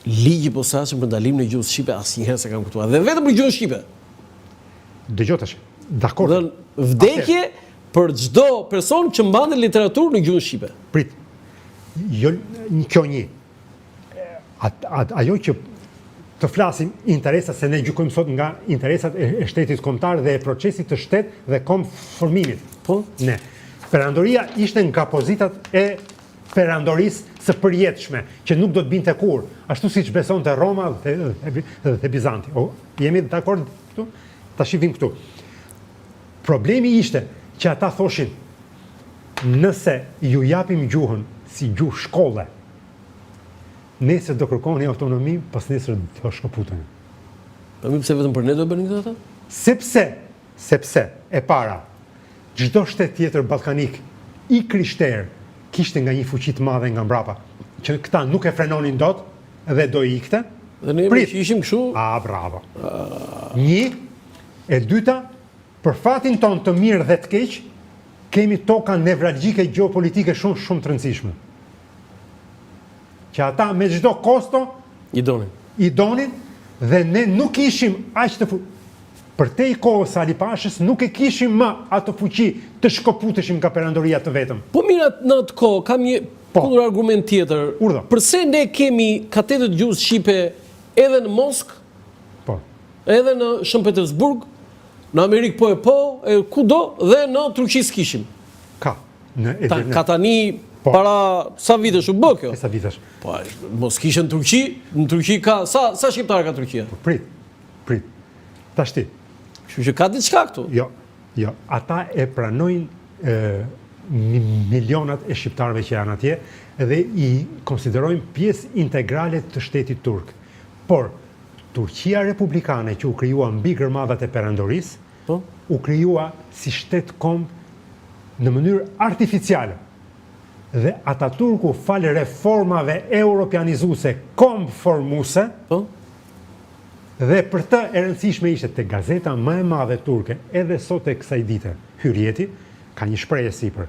Ligji posaçëm për ndalimin e gjuhës shqipe asnjëherë s'e kam kuptuar. Dhe vetëm për gjuhën shqipe. Dëgjoj tash. Dakor. Dhe vdekje për çdo person që mban literaturë në gjuhën shqipe. Prit. Jo kjo një. Ajo që të flasim interesat, se ne gjykojmë sot nga interesat e shtetit kombëtar dhe e procesit të shtet dhe formimit. Po? Ne. Perandoria ishte nga pozitat e perandorisë së përjetshme, që nuk do të binte kur, ashtu siç besonte Roma dhe Bizanti. Jemi dakord këtu? Tash vim këtu. Problemi ishte që ata thoshin, nëse ju japim gjuhën si gjuhë shkolle, nesër do kërkoni autonomi, pas nesër do shkëputeni. Po mi pse vetëm për ne do bënin këtë ata? Sepse e para, çdo shtet tjetër ballkanik i krishterë kishte nga një fuqi të madhe nga mbrapa, që këta nuk e frenonin dot dhe do ikte. Dhe ne që ishim kështu. Bravo. Një, e dyta, për fatin ton të mirë dhe të keq, kemi toka nevralgjike gjeopolitike shumë të rëndësishme. Që ata me çdo kosto i donin dhe ne nuk ishim aq të për te i kohës Ali Pashës nuk e kishim më atë fuqi të shkoputeshim nga perandoria të vetëm. Po mira, në atë kohë kam një kundër argument tjetër. Urdhë. Përse ne kemi katedrë gjuhës shqipe edhe në Moskë, po, edhe në Shën Petersburg, në Amerikë e kudo dhe në Turqi s'kishim. Ka. Ka tani para sa vitesh u bë kjo? Sa vitesh. Po, mos kishën në Turqi ka sa shqiptar ka Turqia? Prit. Tashti. Kështu që ka diçka këtu. Jo. Ata e pranojnë milionat e shqiptarëve që janë atje dhe i konsiderojnë pjesë integrale të shtetit turk. Por Turqia republikane që u krijua mbi gërmadat e perandorisë, u krijua si shtet kombë në mënyrë artificiale. Dhe Ataturku falë reformave europianizuese kombë formuse, dhe për të e rëndësishme ishte te gazeta më e madhe turke, edhe sot e kësaj dite, Hürriyeti, ka një shprehje sipër.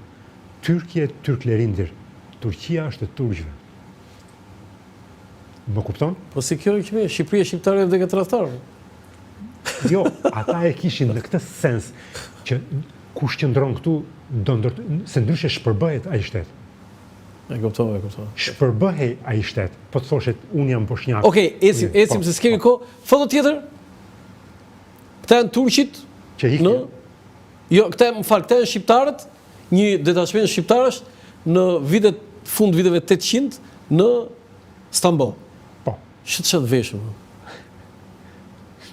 Türkiye Türklerindir. Turqia është e turqëve. Më kupton? Po si kjo që Shqipëria shqiptare dhe këtë tradhtar. Jo, ata e kishin në këtë sens që kush qëndron këtu se ndryshe shpërbëhet ai shtet. E kuptova. Shpërbëhej ai shtet. Po të thoshet unë jam bosnjak. Okej, ecim se s'kemi kohë. Foto tjetër. Këta janë turqit që hiqin. Jo, këta janë shqiptarët, një detachment shqiptarësh në fund viteve 800 në Stamboll. Po. Ç't veshëm.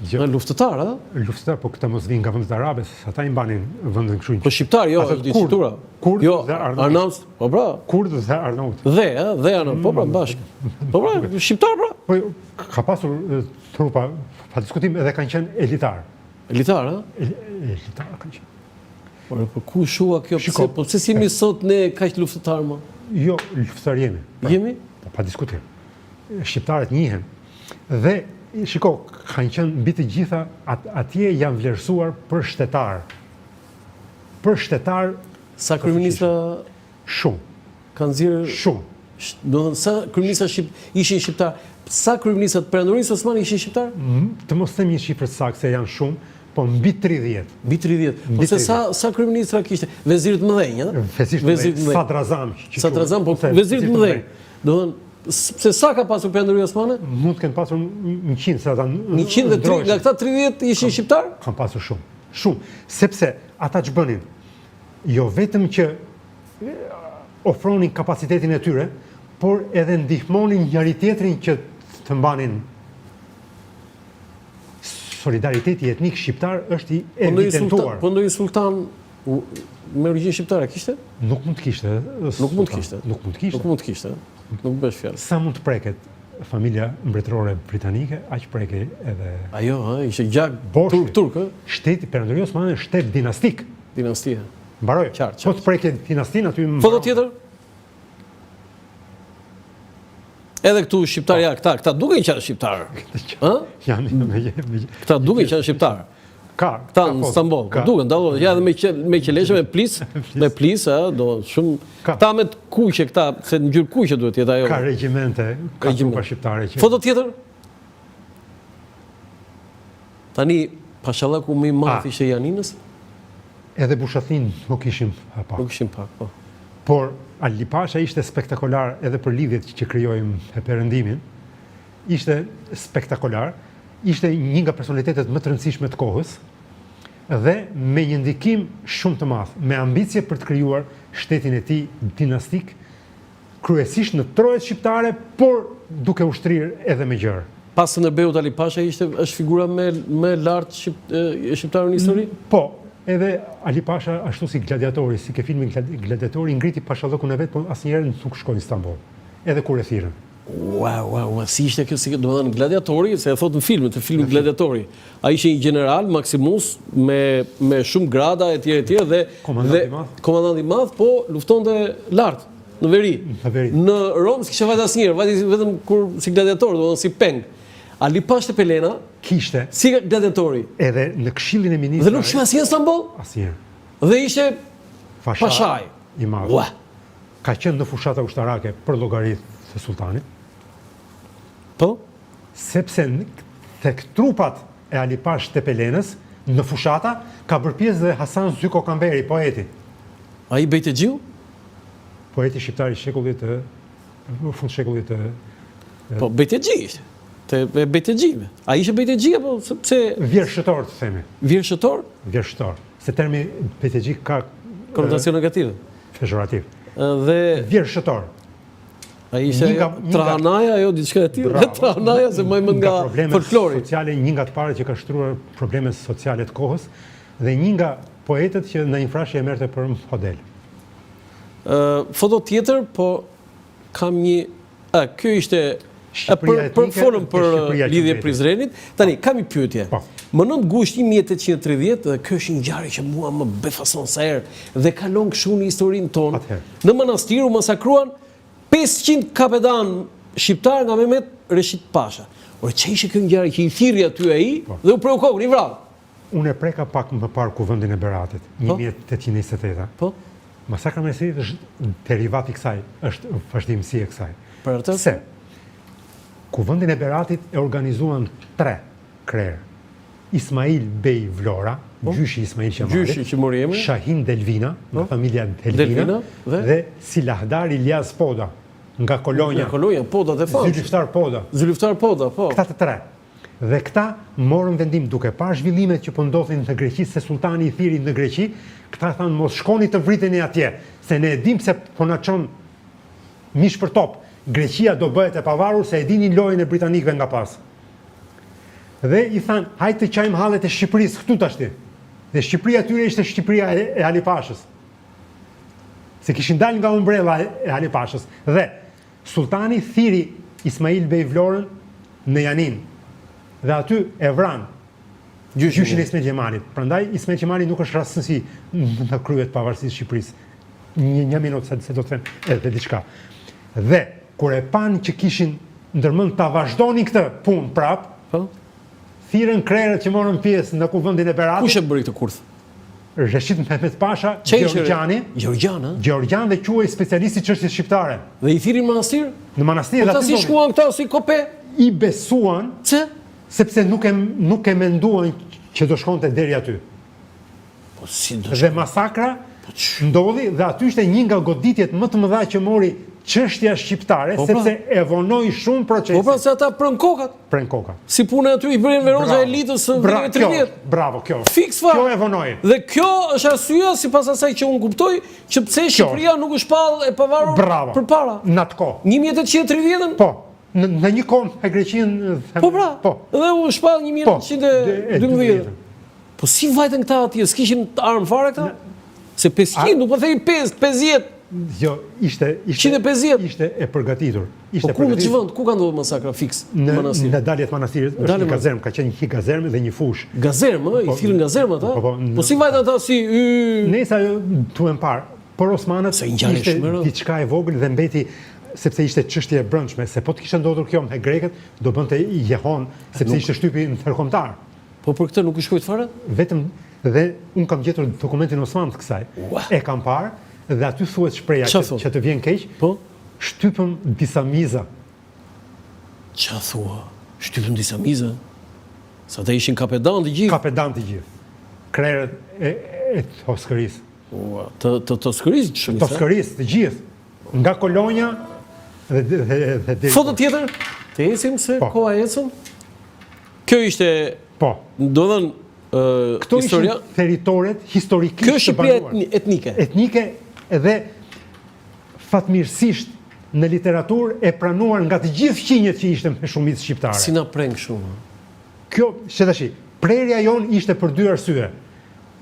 Në luftëtar, a? Luftëtar, po këta mos vinë nga vendet arabe, se ata i mbanin vendin kështu. Po shqiptar, jo, diktatura. Kurd dhe Arnauts, po pra. Kurd dhe Arnaut. Dhe Arnaut, po pra, bashkë. Po pra, shqiptar pra. Po ka pasur trupa, pa diskutim, edhe kanë qenë elitar. Elitar, a? Elitar kanë qenë. Po ku shua kjo? Po pse si jemi sot ne kaq luftëtar më? Jo, luftëtar jemi. Jemi? Pa diskutim. Shqiptarët njihen. Dhe shiko, kanë qenë mbi të gjitha atje janë vlerësuar për shtetar. Për shtetar sa kryeministra shumë. Kanë nxjerrë shumë. Do të thënë sa kryeministra ishin shqiptar, sa kryeministrat perandorisë Osmani ishin shqiptar? Të mos them një shifër saktë se janë shumë, po mbi 30. Mbi 30. Po se sa kryeministra kishte? Vezirit mëdhenj, ëh? Vezirit mëdhenj. Sadrazam, po vezirit mëdhenj. Do të thënë se sa ka pasur perandoria osmane? Mund të kenë pasur 100, se ata 130, nga këta 30 ishin shqiptar? Kanë pasur shumë, sepse ata që bënin, jo vetëm që ofronin kapacitetin e tyre, por edhe ndihmonin njëri tjetrin që të mbanin. Solidariteti etnik shqiptar është i evidentuar. Po ndonjë sultan me origjinë shqiptare kishte? Nuk mund të kishte. Nuk mund të kishte. Nuk bësh fjalë. Sa mund të preket familja mbretërore britanike, aq preke edhe. Ajo, ishte gjak turk, ë? Shteti perandoria osmane është shtet dinastik. Dinastia. Mbaroj. Po të preke dinastinë aty më. Foto tjetër? Edhe këtu shqiptar, këta duken që janë shqiptar. Ë? Janë. Këta duken që janë shqiptar. Këta në Istanbul. Duken, dallohet. Ja edhe me qeleshe, me plis, do shumë. Këta me të kuqe, këta, se në ngjyrë kuqe duhet jetë ajo. Ka regjimente, ka trupa shqiptare. Foto tjetër? Tani, pashallaku më i madh ishte Janinës? Edhe Bushathin nuk ishim pak. Nuk ishim pak, po. Por Ali Pasha ishte spektakolar edhe për lidhjet që krijojmë e Perëndimin. Ishte spektakolar, ishte një nga personalitetet më të rëndësishme të kohës dhe me një ndikim shumë të madh, me ambicie për të krijuar shtetin e tij dinastik, kryesisht në trojet shqiptare, por duke ushtrirë edhe me gjërë. Pas Skënderbeut, Ali Pasha është figura më lartë shqiptare në histori? Po, edhe Ali Pasha, ashtu si gladiatori, si ke filmin Gladiatori, ngriti pashallëkun e vetë, por asnjëherë nuk shkoi në Istanbul. Edhe kur e thirrën. Wow, si ishte kjo, si domethënë gladiatori, se e thot në filmin Gladiatori. Ai ishte një general Maximus me shumë grada etj dhe komandant i madh, po luftonte lart në veri. Në Rom s'kishte vajt asnjëherë, vajti vetëm kur si gladiator, domethënë si peng. Ali Pasha Pelena kishte si gladiatori. Edhe në Këshillin e Ministrave. Dhe nuk shkoi asnjë në Istanbul? Asnjëherë. Dhe ishte pashaj i madh. Ka qenë në fushata ushtarake për llogaritë të sultanit. Po? Sepse tek trupat e Ali Pash të Pelenës, në fushata, ka bërë pjesë dhe Hasan Zyko Kamberi, poeti. Ai Bejtegjiu? Poeti shqiptar i shekullit të fund shekullit të Po Bejtegji ishte. Te Bejtegjive. Ai ishte Bejtegji apo sepse vjershëtor të themi. Vjershëtor? Vjershëtor. Se termi Bejtegji ka konotacion negativ. Pejorativ. Dhe vjershëtor. Ai ishte Trahanaja, ajo diçka e tillë. Trahanaja se më nga folklori sociale, një nga të parët që ka shtruar probleme sociale të kohës dhe një nga poetët që në infrashje e merrte për model. Foto tjetër, po kam një kjo ishte për folëm për lidhje Prizrenit. Tani kam një pyetje. Më 9 gusht 1830 dhe kjo është një ngjarje që mua më befason sa herë dhe kalon kështu në historinë tonë. Në manastir u masakruan 500 kapetan shqiptar nga Mehmet Reshid Pasha. Ore ç'ishte ishte kjo ngjarje që i thirrri aty ai dhe u provokoi, i vrau. Unë e preka pak më parë kuvendin e Beratit, 1828. Po. Masakra me Meserit është derivat i kësaj, është vazhdimësi e kësaj. Për atë? Se kuvendin e Beratit e organizuan 3 krerë. Ismail Bey Vlora, gjyshi Ismail Qemali, Shahin Delvina, nga familja Delvina, dhe Silahdar Ilyas Poda, nga Kolonja. Nga Kolonja, Poda dhe fanë. Zyliftar Poda, po. Këta të 3. Dhe këta morën vendim duke parë zhvillimet që po ndodhin në Greqi, se sultani i thiri në Greqi, këta thanë mos shkoni të vriteni atje, se ne e dim se po na çon mish për top. Greqia do bëhet e pavarur se e dini lojën e britanikëve nga pas. Dhe i thanë, hajtë të qajmë hallet e Shqipërisë këtu tashti. Dhe Shqipëria tyre ishte Shqipëria e Ali Pashës. Se kishin dalë nga umbrella e Ali Pashës. Dhe sultani thiri Ismail Bey Vlorën në Janin. Dhe aty e vran gjyshin e Ismail Qemalit. Prandaj Ismail Qemali nuk është rastësi në kryet pavarësisë Shqipërisë. Një minutë se do të them edhe diçka. Dhe kur e panë që kishin ndërmend ta vazhdonin këtë punë prap, thirrën krerët që morën pjesë në kuvendin e Beratit. Kush e bëri këtë kurth? Reshid Mehmet Pasha, Gjeorgjan dhe quhej specialisti çështjes shqiptare. Dhe i thirrin në manastir? Në manastir. Po ta si shkuan këta si kope? I besuan, sepse nuk e menduan që do shkonte deri aty. Po si do? Dhe masakra ndodhi dhe aty ishte një nga goditjet më të mëdha që mori çështja shqiptare, sepse e vonoi shumë procesin. Po pra se ata prën kokat. Prën kokat. Si punë aty i bërin Veroza elitës së vitit 30. Bravo, kjo. Fiks fare. Kjo e vonoi. Dhe kjo është arsyeja sipas asaj që unë kuptoj, që pse Shqipëria nuk është pallë e pavarur përpara. Në atë kohë. 1830-ën? Po. Në një kohë e Greqinë. Po pra. Dhe u shpall 1812. Po si vajtën këta atje? S'kishin armë fare këta? Se 500, nuk po themi 50. Jo, ishte e përgatitur. Po ku në që vënd, ku ka ndodhur masakra fiks në manastir? Në daljet manastirit është një gazermë, ka qenë një gazermë dhe një fush. Gazermë, i thirrën gazermë ata? Po si vajtë ata si... Nesa tuën parë, por Osmanët ishte diçka e vogël dhe mbeti sepse ishte çështje e brendshme, se po të kishte ndodhur kjo me grekët, do bënte jehon, sepse ishte shtypi ndërkombëtar. Po për këtë nuk u shkruajt fare? Vetëm dhe unë kam gjetur dokumentin Osman të kësaj. E kam parë dhe aty thuhet shpreha që të vjen keq. Po? Shtypëm disa miza. Qa thua? Shtypëm disa miza? Sa të ishin kapedan të gjithë? Kapedan të gjithë. Krerët e Toskërisë. Të Toskërisë që shumë? Toskërisë të gjithë. Nga kolonja dhe Foto tjetër? Të ecim se koha ecëm? Kjo ishte... Po. Do dhënë këto historia... ishin teritoret historikisht kjo është Shqipëria etnike? Etnike edhe fatmirësisht në literaturë e pranuar nga të gjithë fqinjet që ishte me shumicë shqiptare. Si na preng shumë? Kjo, që tash, prerja jonë ishte për dy arsye.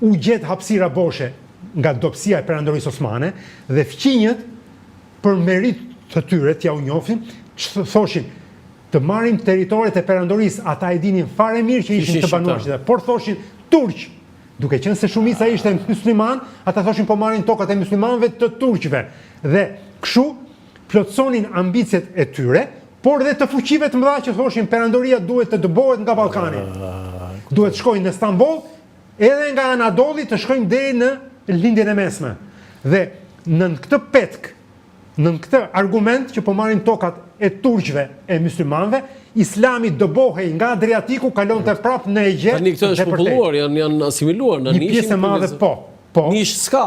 U gjet hapësira boshe nga dobësia e perandorisë osmane dhe fqinjet për merit të tyre, t'ja u njohin, që thoshin të marrim teritoret e perandorisë, ata e dinin fare mirë që ishin të banuar, por thoshin turq, duke qenë se shumica ishte musliman, ata thoshin po marrin tokat e muslimanëve të turqëve. Dhe kështu plotësonin ambicet e tyre, por dhe të fuqive të mëdha që thoshin perandoria duhet të dëbohet nga Ballkani. Duhet të shkojnë në Stamboll, edhe nga Anadolli të shkojnë deri në lindjen e mesme. Dhe në këtë petk, në këtë argument që po marrin tokat e turqëve e muslimanëve, Islami dëbohej nga Adriatiku, kalonte prapë në Egje. Tani këtë është populluar, janë asimiluar në nishin. Një pjesë e madhe po. Nish s'ka.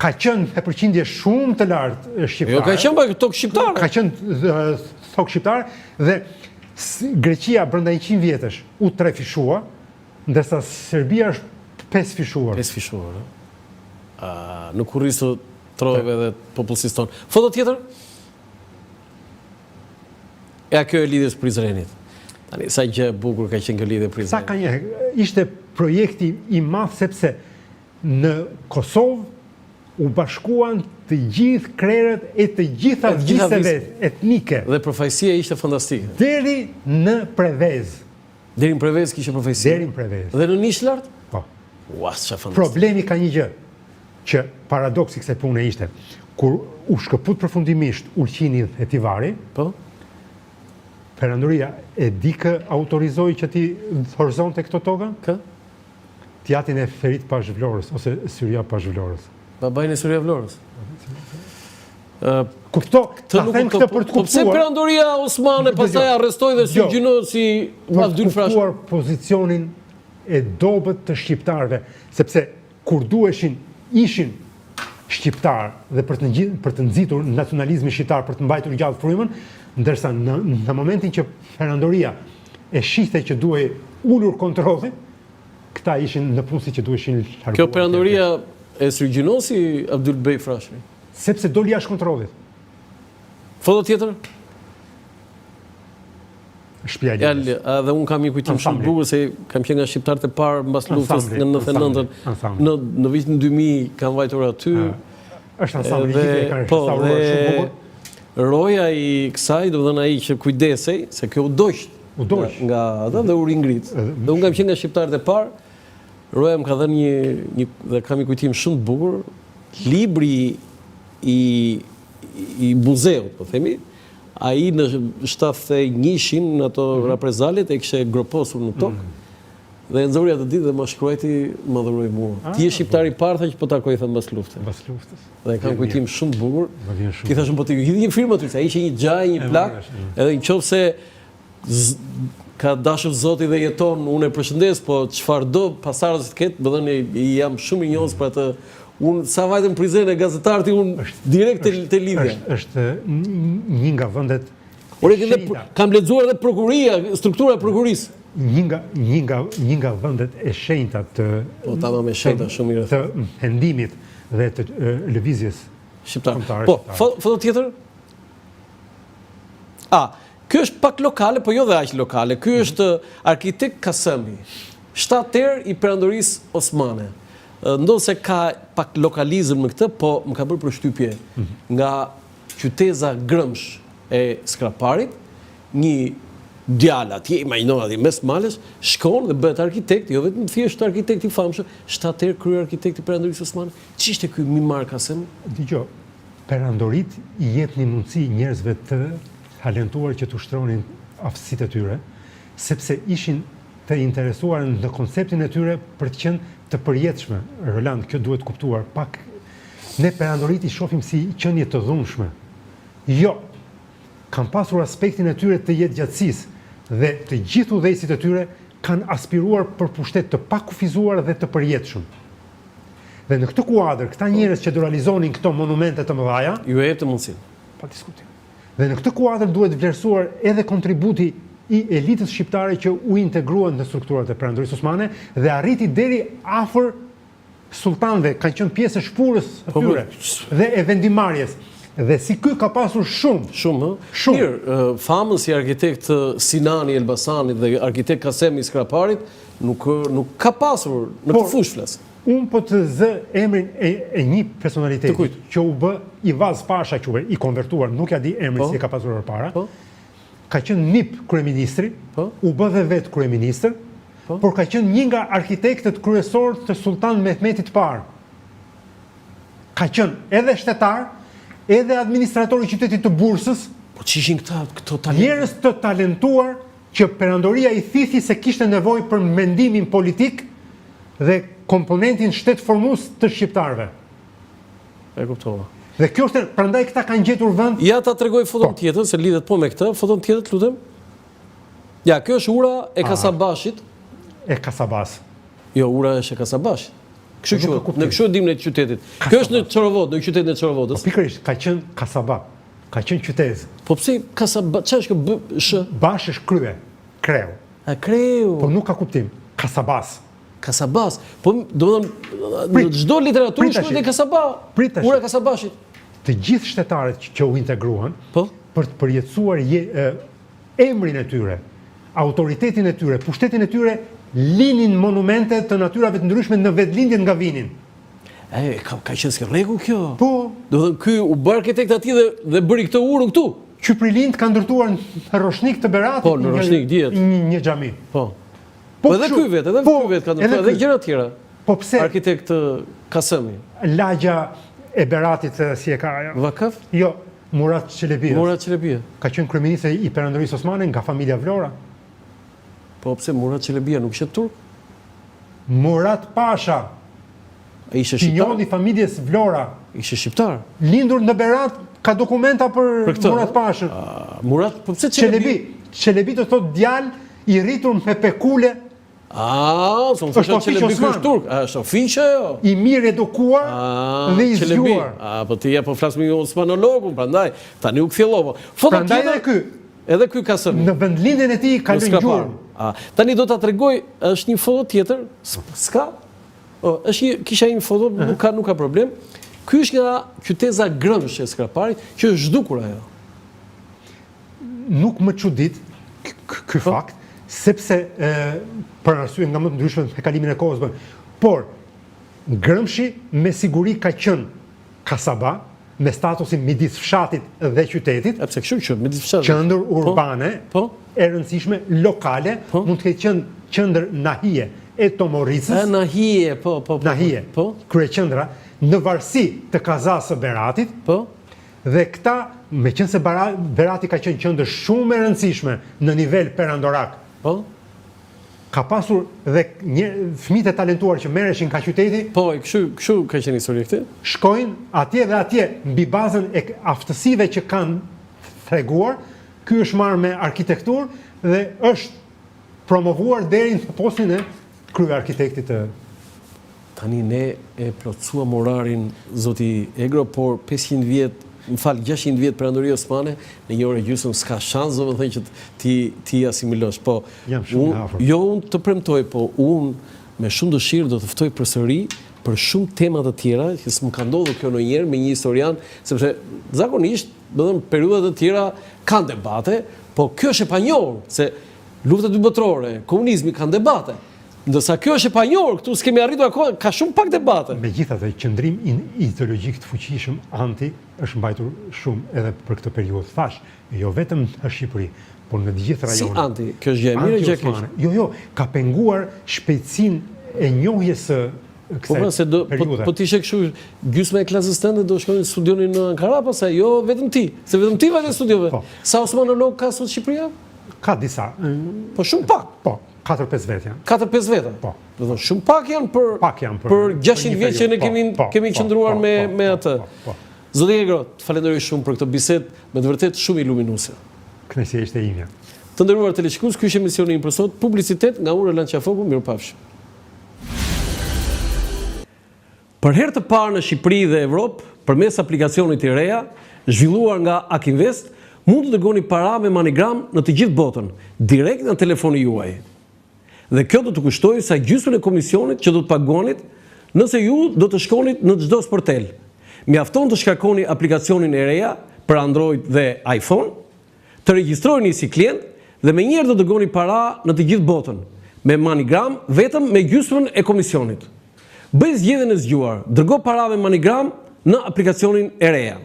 Ka qenë e përqindje shumë të lartë shqiptare. Jo, ka qenë tokë shqiptare. Ka qenë tokë shqiptare dhe Greqia brenda 100 vjetësh u trefishua, ndërsa Serbia është 5 fishuar. 5 fishuar. Në kurrisu trojeve dhe popullsisë tonë. Foto tjetër? Kjo e lidhjes Prizrenit. Tani, sa gjë e bukur ka qenë kjo lidhje Prizrenit. Sa ka një, ishte projekti i madh sepse në Kosovë u bashkuan të gjithë krerët e të gjitha viseve etnike. Dhe përfaqësia ishte fantastike. Deri në Prevez. Deri në Prevez kishte përfaqësi. Deri në Prevez. Dhe në Nish lart? Po. Ua, çfarë fantastike. Problemi ka një gjë, që paradoksi kësaj pune ishte, kur u shkëput përfundimisht Ulqini e Tivari, po? Perandoria e di kë autorizoi që ti horizonte këto toka? Kë? Tjatin e Ferit Pazhvlorës, ose Syria Pazhvlorës. Babajnë e Syria Vlorës. Kupto, ta them këtë për të kuptuar. Po pse Perandoria Osmane pastaj arrestoi dhe gjynohet si Avdyl Frash? Për të kuptuar pozicionin e dobët të shqiptarëve, sepse kur ishin shqiptar dhe për të nxitur nacionalizmin shqiptar, për të mbajtur gjallë frymën, ndërsa në momentin që Perandoria e shihte që duhej ulur kontrolli, këta ishin në punësi që duheshin larguar. Kjo Perandoria e sërgjinosi Avdyl Bej Frashëri? Sepse doli jashtë kontrollit. Foto tjetër? Shtëpia e Lindjes. Dhe unë kam një kujtim shumë të bukur se kam qenë nga shqiptarët e parë mbas luftës në 99-ën. Në vitin 2000 kam vajtur aty. Është ansambli që e kanë restauruar shumë bukur. Roja i kësaj, do të thënë ai që kujdesej, se kjo u doq nga ata dhe u ringrit. Dhe unë kam qenë nga shqiptarët e parë. Roja më ka dhënë dhe kam një kujtim shumë të bukur, libri i muzeut, po themi, ai në 71-shin në ato reprezalet e kishte groposur në tokë. Dhe nxori atë ditë dhe më shkruajti, më dhuroi mua. Ti je shqiptar i parë që po takoj thënë mbas luftës. Mbas luftës. Dhe kam kujtim shumë të bukur. Ti thashëm po ti hidhi një firmë aty, ai ishte një gjaj, një plak, edhe nëse ka dashur Zoti dhe jeton, unë e përshëndes, po çfarë do pasardhës të ketë, do thënë jam shumë i njohur për atë. Unë sa vajtëm prizren e gazetarti, unë direkt të lidhja. Është një nga vendet kam lexuar edhe prokuria, struktura e prokurisë. Një nga vendet e shenjta të mendimit dhe të lëvizjes shqiptare. Po, foto tjetër? Ky është pak lokale, po jo dhe aq lokale. Ky është arkitekt Kasemi, shtater i Perandorisë Osmane. Ndonse ka pak lokalizëm në këtë, po më ka bërë përshtypje nga qyteza Grëmsh e Skraparit, një djalë atje, imagjino atje mes males, shkon dhe bëhet arkitekt, jo vetëm thjesht arkitekt i famshëm, shtater krye arkitekt i Perandorisë Osmane. Ç'ishte ky Mimar Kasem? Dgjoj, perandorit i jepnin mundësi njerëzve të talentuar që të ushtronin aftësitë e tyre, sepse ishin të interesuar në konceptin e tyre për të qenë të përjetshme. Roland, kjo duhet kuptuar. Pak ne perandorit i shohim si qenie të dhunshme. Jo, kanë pasur aspektin e tyre të jetëgjatësisë dhe të gjithë udhëheqësit e tyre kanë aspiruar për pushtet të pakufizuar dhe të përjetshëm. Dhe në këtë kuadër, këta njerëz që do realizonin këto monumente të mëdha, ju e jep të mundësinë. Pa diskutim. Dhe në këtë kuadër duhet vlerësuar edhe kontributi i elitës shqiptare që u integruan në strukturat e Perandorisë Osmane dhe arriti deri afër sultanëve, kanë qenë pjesë e shpurës së tyre dhe e vendimarrjes. Dhe si ky ka pasur shumë. Mirë, famën si arkitekt Sinani Elbasanit dhe arkitekt Kasemi Skraparit nuk ka pasur në këtë fushë flas. Unë po të zë emrin e një personaliteti që u bë Ivaz Pasha, që i konvertuar, nuk ja di emrin si e ka pasur përpara. Ka qenë NIP kryeministri, u bë dhe vetë kryeministër, por ka qenë një nga arkitektet kryesorë të Sultan Mehmetit parë. Ka qenë edhe shtetar, edhe administratori i qytetit të Bursës. Po që ishin këto talentuar? Njerëz të talentuar që perandoria i thithi se kishte nevojë për mendimin politik dhe komponentin shtetformues të shqiptarëve. E kuptova. Dhe kjo është, prandaj këta kanë gjetur vend. Ja ta tregoj foton tjetër, se lidhet po me këtë, foton tjetër, lutem. Ja, kjo është ura e Kasabashit. E Kasabas. Jo, ura është e Kasabashit. Kështu quhet, në kështu dim në qytetit. Kjo është në Çorovod, në qytetin e Çorovodës. Po pikërisht, ka qenë Kasaba. Ka qenë qytet. Po pse Kasaba, ç'është kjo sh? Bash është krye, kreu. A kreu. Po nuk ka kuptim. Kasabas. Kasabas. Po domethënë në çdo literaturë shkruhet e Kasaba. Ura e Kasabashit. Të gjithë shtetarët që u integruan, për të përjetësuar emrin e tyre, autoritetin e tyre, pushtetin e tyre, linin monumente të natyrave të ndryshme në vetëlindjen nga vinin. Ka qenë s'ke rregull kjo. Po. Do të thënë ky u bë arkitekt aty dhe bëri këtë urën këtu. Qyprilind ka ndërtuar në Roshnik të Beratit. Po, në Roshnik dihet. Një xhami. Po. Po edhe ky vetë ka ndërtuar edhe gjëra të tjera. Po pse? Arkitekt Kasemi. Lagja e Beratit si e ka ajo? Vakaf? Jo, Murat Çelebia. Murat Çelebia. Ka qenë kryeminist i Perandorisë Osmane nga familja Vlora. Po pse Murat Çelebia nuk ishte turk? Murat Pasha. Ishte shqiptar. Njëri familjes Vlora. Ishte shqiptar. Lindur në Berat, ka dokumenta për Murat Pashën. Murat, po pse Çelebi? Çelebi të thotë djalë i rritur me pekule. Son thosha Çelebi është turk. Është ofiqe jo? I mirë edukuar dhe i zgjuar. Po ti ja po flas me osmanologun, prandaj tani u kthjellova. Prandaj edhe ky. Edhe ky Kasemi. Në vendlindjen e tij ka lënë gjurmë. Tani do ta tregoj, është një foto tjetër, s'ka. Kisha një foto, nuk ka problem. Ky është nga qyteza Grëmsh e Skraparit, që është zhdukur ajo. Nuk më çudit ky fakt, sepse për arsye nga më të ndryshme me kalimin e kohës, por Grëmshi me siguri ka qenë Kasaba me statusin midis fshatit dhe qytetit. Pse kështu që midis fshatit? Qendër urbane, e rëndësishme lokale, mund të ketë qenë qendër nahie e Tomorricës. Nahie, Nahie, kryeqendra në varësi të Kazasë së Beratit. Dhe këta, meqense Berati ka qenë qendër shumë e rëndësishme në nivel perandorak. Ka pasur dhe fëmijë të talentuar që merreshin nga qyteti. Po, kështu ka qenë histori këtë. Shkojnë atje dhe atje mbi bazën e aftësive që kanë treguar. Ky është marrë me arkitekturë dhe është promovuar deri në postin e kryearkitektit të. Tani ne e plotësuam orarin zoti Egro, por 500 vjet, 600 vjet perandoria osmane, në një orë gjysmë s'ka shans domethënë që ti asimilosh. Po jo unë të premtoj, po unë me shumë dëshirë do të ftoj përsëri për shumë tema të tjera që s'm ka ndodhur kjo ndonjëherë me një historian, sepse zakonisht, domethënë periudha të tjera kanë debate, po kjo është e panjohur se lufta e dy botërore, komunizmi kanë debate. Ndërsa kjo është e panjohur, këtu s'kemi arritur akoma, ka shumë pak debate. Megjithatë, qëndrim ideologjik të fuqishëm anti është mbajtur shumë edhe për këtë periudhë. Thash, jo vetëm në Shqipëri, por në të gjithë rajonet. Si anti, kjo është gjë e mirë e gjë e keqe. Jo, ka penguar shpejtësinë e njohjes së kësaj periudhe. Po ti ishe kështu gjysma e klasës tënde do shkonin studionin në Ankara, pastaj jo vetëm ti, se vetëm ti vjen studiove. Sa osmanolog ka sot Shqipëria? Ka disa. Po shumë pak. Po. 4-5 vjet janë. 4-5 veta. Po. Do thonë shumë pak janë për 600 vjet që ne kemi qëndruar me atë. Zoti Egro, të falenderoj shumë për këtë bisedë, me të vërtetë shumë iluminuese. Kënaqësia ishte ime. Të nderuar teleshikues, ky është emisioni im për sot, publicitet nga unë Roland Qafoku, mirupafshim. Për herë të parë në Shqipëri dhe Evropë, përmes aplikacionit të reja, zhvilluar nga Akinvest, mund të dërgoni para me MoneyGram në të gjithë botën, direkt në telefoni juaj. Dhe kjo do të kushtojë sa gjysmën e komisionit që do të paguanit nëse ju do të shkonit në çdo sportel. Mjafton të shkarkoni aplikacionin e reja për Android dhe iPhone, të regjistrojeni si klient dhe me njerë do të dërgoni para në të gjithë botën, me MoneyGram vetëm me gjysmën e komisionit. Bëj zgjedhjen e zgjuar, dërgo para me MoneyGram në aplikacionin e reja.